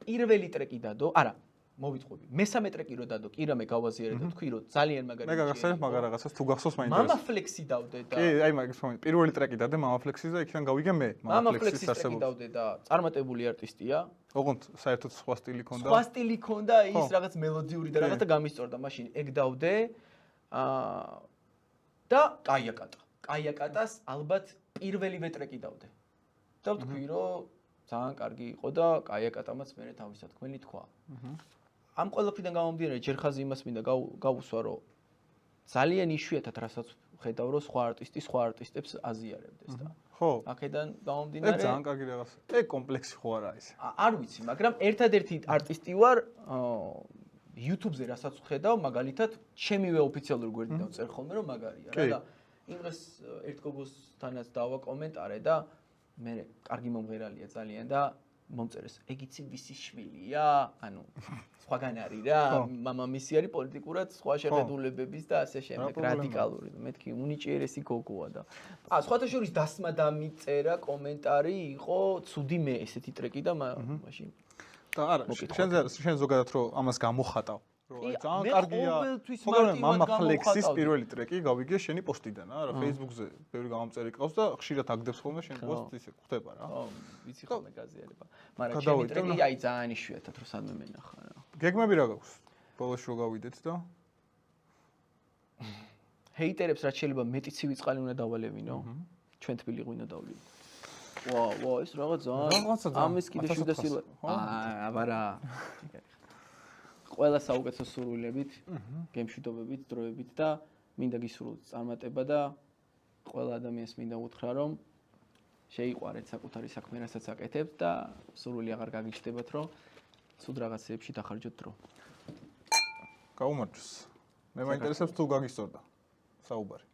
პირველი ტრეკი დადო, არა, მოვიტყვი. მესამე ტრეკი რო დადო, კირამე გავაზიარე და თქვი რომ ძალიან მაგარი. მე გაგახსენებ მაგარ რაღაცას, თუ გახსოვს მაინტერესებს. მამა ფლექსი დავდე და კი, აი მაგის მომენტ. პირველი ტრეკი დადე მამა ფლექსის და იქიდან გავიგე მე. მამა ფლექსის ტრეკი დავდე და წარმატებული არტისტია. ოღონდ საერთოდ სხვა სტილი ქონდა. სხვა სტილი ქონდა, ის რაღაც მელოდიური და რაღაცა გამისწორდა, მაშინ ეგ დავდე. და კაიაკატას ალბათ პირველივე ტრეკი დავდე. და ვთქვი რომ ძალიან კარგი იყო და კაიაკატამაც მე თავის თქმელი თქვა. ამ ყველაფრიდან გამომდინარე, ჯერ ხაზი იმას მინდა გავუსვა, რომ ძალიან იშვიათად რასაც ხედავ, რომ სხვა არტისტი სხვა არტისტებს აზიარებდეს და. ხო. აქედან გამომდინარე. ეგ ძალიან კარგი რაღაცა. ეგ კომპლექსი ხო არა ეს? არ ვიცი, მაგრამ ერთადერთი არტისტი ვარ YouTube-ზე რასაც ხედავ, მაგალითად, ჩემივე ოფიციალური გვერდიდან წერ ხოლმე, რომ მაგარია რა და იმ დღეს ერთ გოგოსთანაც დავა კომენტარე და მე კარგი მომღერალია ძალიან და მომწერეს, ეგ იცი ვისი შვილია? ანუ სხვაგან არის რა, მამამისი არის პოლიტიკურად სხვა შეხედულებების და ასე შემდეგ, რადიკალური. მეთქი უნიჭიერესი გოგოა და სხვათა შორის დასმა დამიწერა კომენტარი, იყო ცუდი მე ესეთი ტრეკი და მაშინ და არა, შენ ზოგადად რომ ამას გამოხატავ, რომ აი ძალიან კარგია. მაგრამ მამა ფლექსის პირველი ტრეკი გავიგე შენი პოსტიდან რა, Facebook-ზე ბევრი გამომწერი ყავს და ხშირად აგდებს ხოლმე შენ პოსტს ისე ხვდება რა. ხო, ვიცი ხოლმე გაზიარება. მაგრამ შენი ტრეკი აი ძალიან იშვიათად რომ სადმე მენახა რა. გეგმები რა გაქვს? ბოლოს რო გავიდეთ და ჰეიტერებს რაც შეიძლება მეტი ცივი წყალი უნდა დავალევინო. ჩვენ თბილი ღვინო დავლივით. ვა, ეს რაღაც ძალიან ამის კიდე 700 ლარი. აბარა. ყველა საუკეთესო სურვილებით, გემშვიდობებით, დროებით და მინდა გისურვოთ წარმატება და ყველა ადამიანს მინდა უთხრა რომ შეიყვარეთ საკუთარი საქმე, რასაც აკეთებთ და სურვილი აღარ გაგიჩნდებათ, რომ ცუდ რაღაცეებში დახარჯოთ დრო. გაუმარჯოს. მე მაინტერესებს თუ გაგისწორდა საუბარი.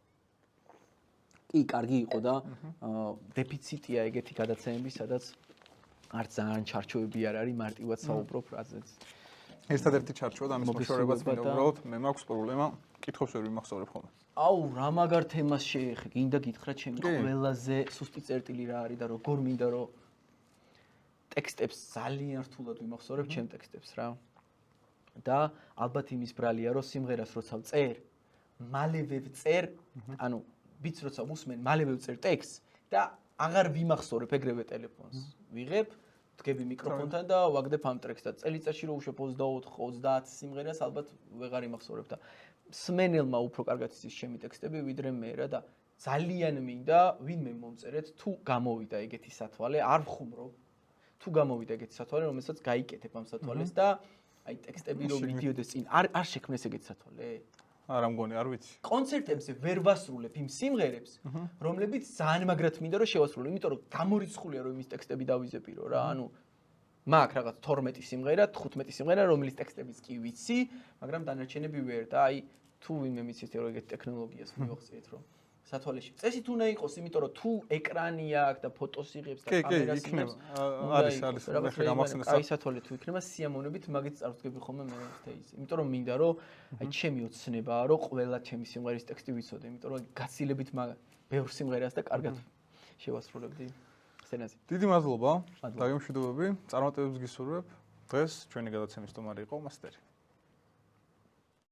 კი, კარგი იყო და დეფიციტია ეგეთი გადაცემები, სადაც არც ძალიან ჩარჩოები არ არის, მარტივად საუბრობ, რაზეც ერთადერთი ჩარჩოა და ამის მოშორებაც მინდა უბრალოდ მე მაქვს პრობლემა კითხავს ვერ ვიმახსოვრებ ხოლმე. აუ რა მაგარ თემას შეეხე, გინდა გითხრა ჩემი ყველაზე სუსტი წერტილი რა არის და როგორ მინდა რომ ტექსტებს ძალიან რთულად ვიმახსოვრებ ჩემ ტექსტებს რა. და ალბათ იმის ბრალია რომ სიმღერას როცა ვწერ, მალევე ვწერ, ანუ ბიტს როცა ვუსმენ, მალევე ვწერ ტექსტს და აღარ ვიმახსოვრებ ეგრევე ტელეფონს. ვიღებ, ვდგები მიკროფონთან და ვაგდებ ამ ტრეკს და წელიწადში რო უშვებ 24-30 სიმღერას ალბათ ვეღარ იმახსოვრებ და სმენელმა უფრო კარგად იცის ჩემი ტექსტები ვიდრე მე რა და ძალიან მინდა ვინმე მომწერეთ თუ გამოვიდა ეგეთი სათვალე, არ ვხუმრობ. თუ გამოვიდა ეგეთი სათვალე, რომელსაც გაიკეთებ ამ სათვალეს და აი ტექსტები რომ მიდიოდეს წინ, არ შექმნეს ეგეთი სათვალე? არა მგონი, არ ვიცი. კონცერტებზე ვერ ვასრულებ იმ სიმღერებს, რომლებიც ძალიან მაგრად მინდა რომ შევასრულო, იმიტომ რომ გამორიცხულია რომ იმის ტექსტები დავიზეპირო რა, ანუ მაქვს რაღაც 12 სიმღერა, 15 სიმღერა, რომლის ტექსტებიც კი ვიცი, მაგრამ დანარჩენები ვერ და აი თუ ვინმე მიცით რომ ეგეთ ტექნოლოგიას მივახციეთ რომ სათვალეში წესით უნდა იყოს, იმიტომ რომ თუ ეკრანი აქვს და ფოტოს იღებს და კამერას იღებს, არის ახლა გამახსენე აი სათვალე თუ იქნება სიამოვნებით მაგით წარვდგები ხოლმე მე თეიზი. იმიტომ რომ მინდა რომ აი ჩემი ოცნებაა რომ ყველა ჩემი სიმღერის ტექსტი ვიცოდე, იმიტომ რომ გაცილებით ბევრ სიმღერას და კარგად შევასრულებდი სცენაზე. დიდი მადლობა. დაგემშვიდობები. წარმატებებს გისურვებ. დღეს ჩვენი გადაცემის სტუმარი იყო მასტერი.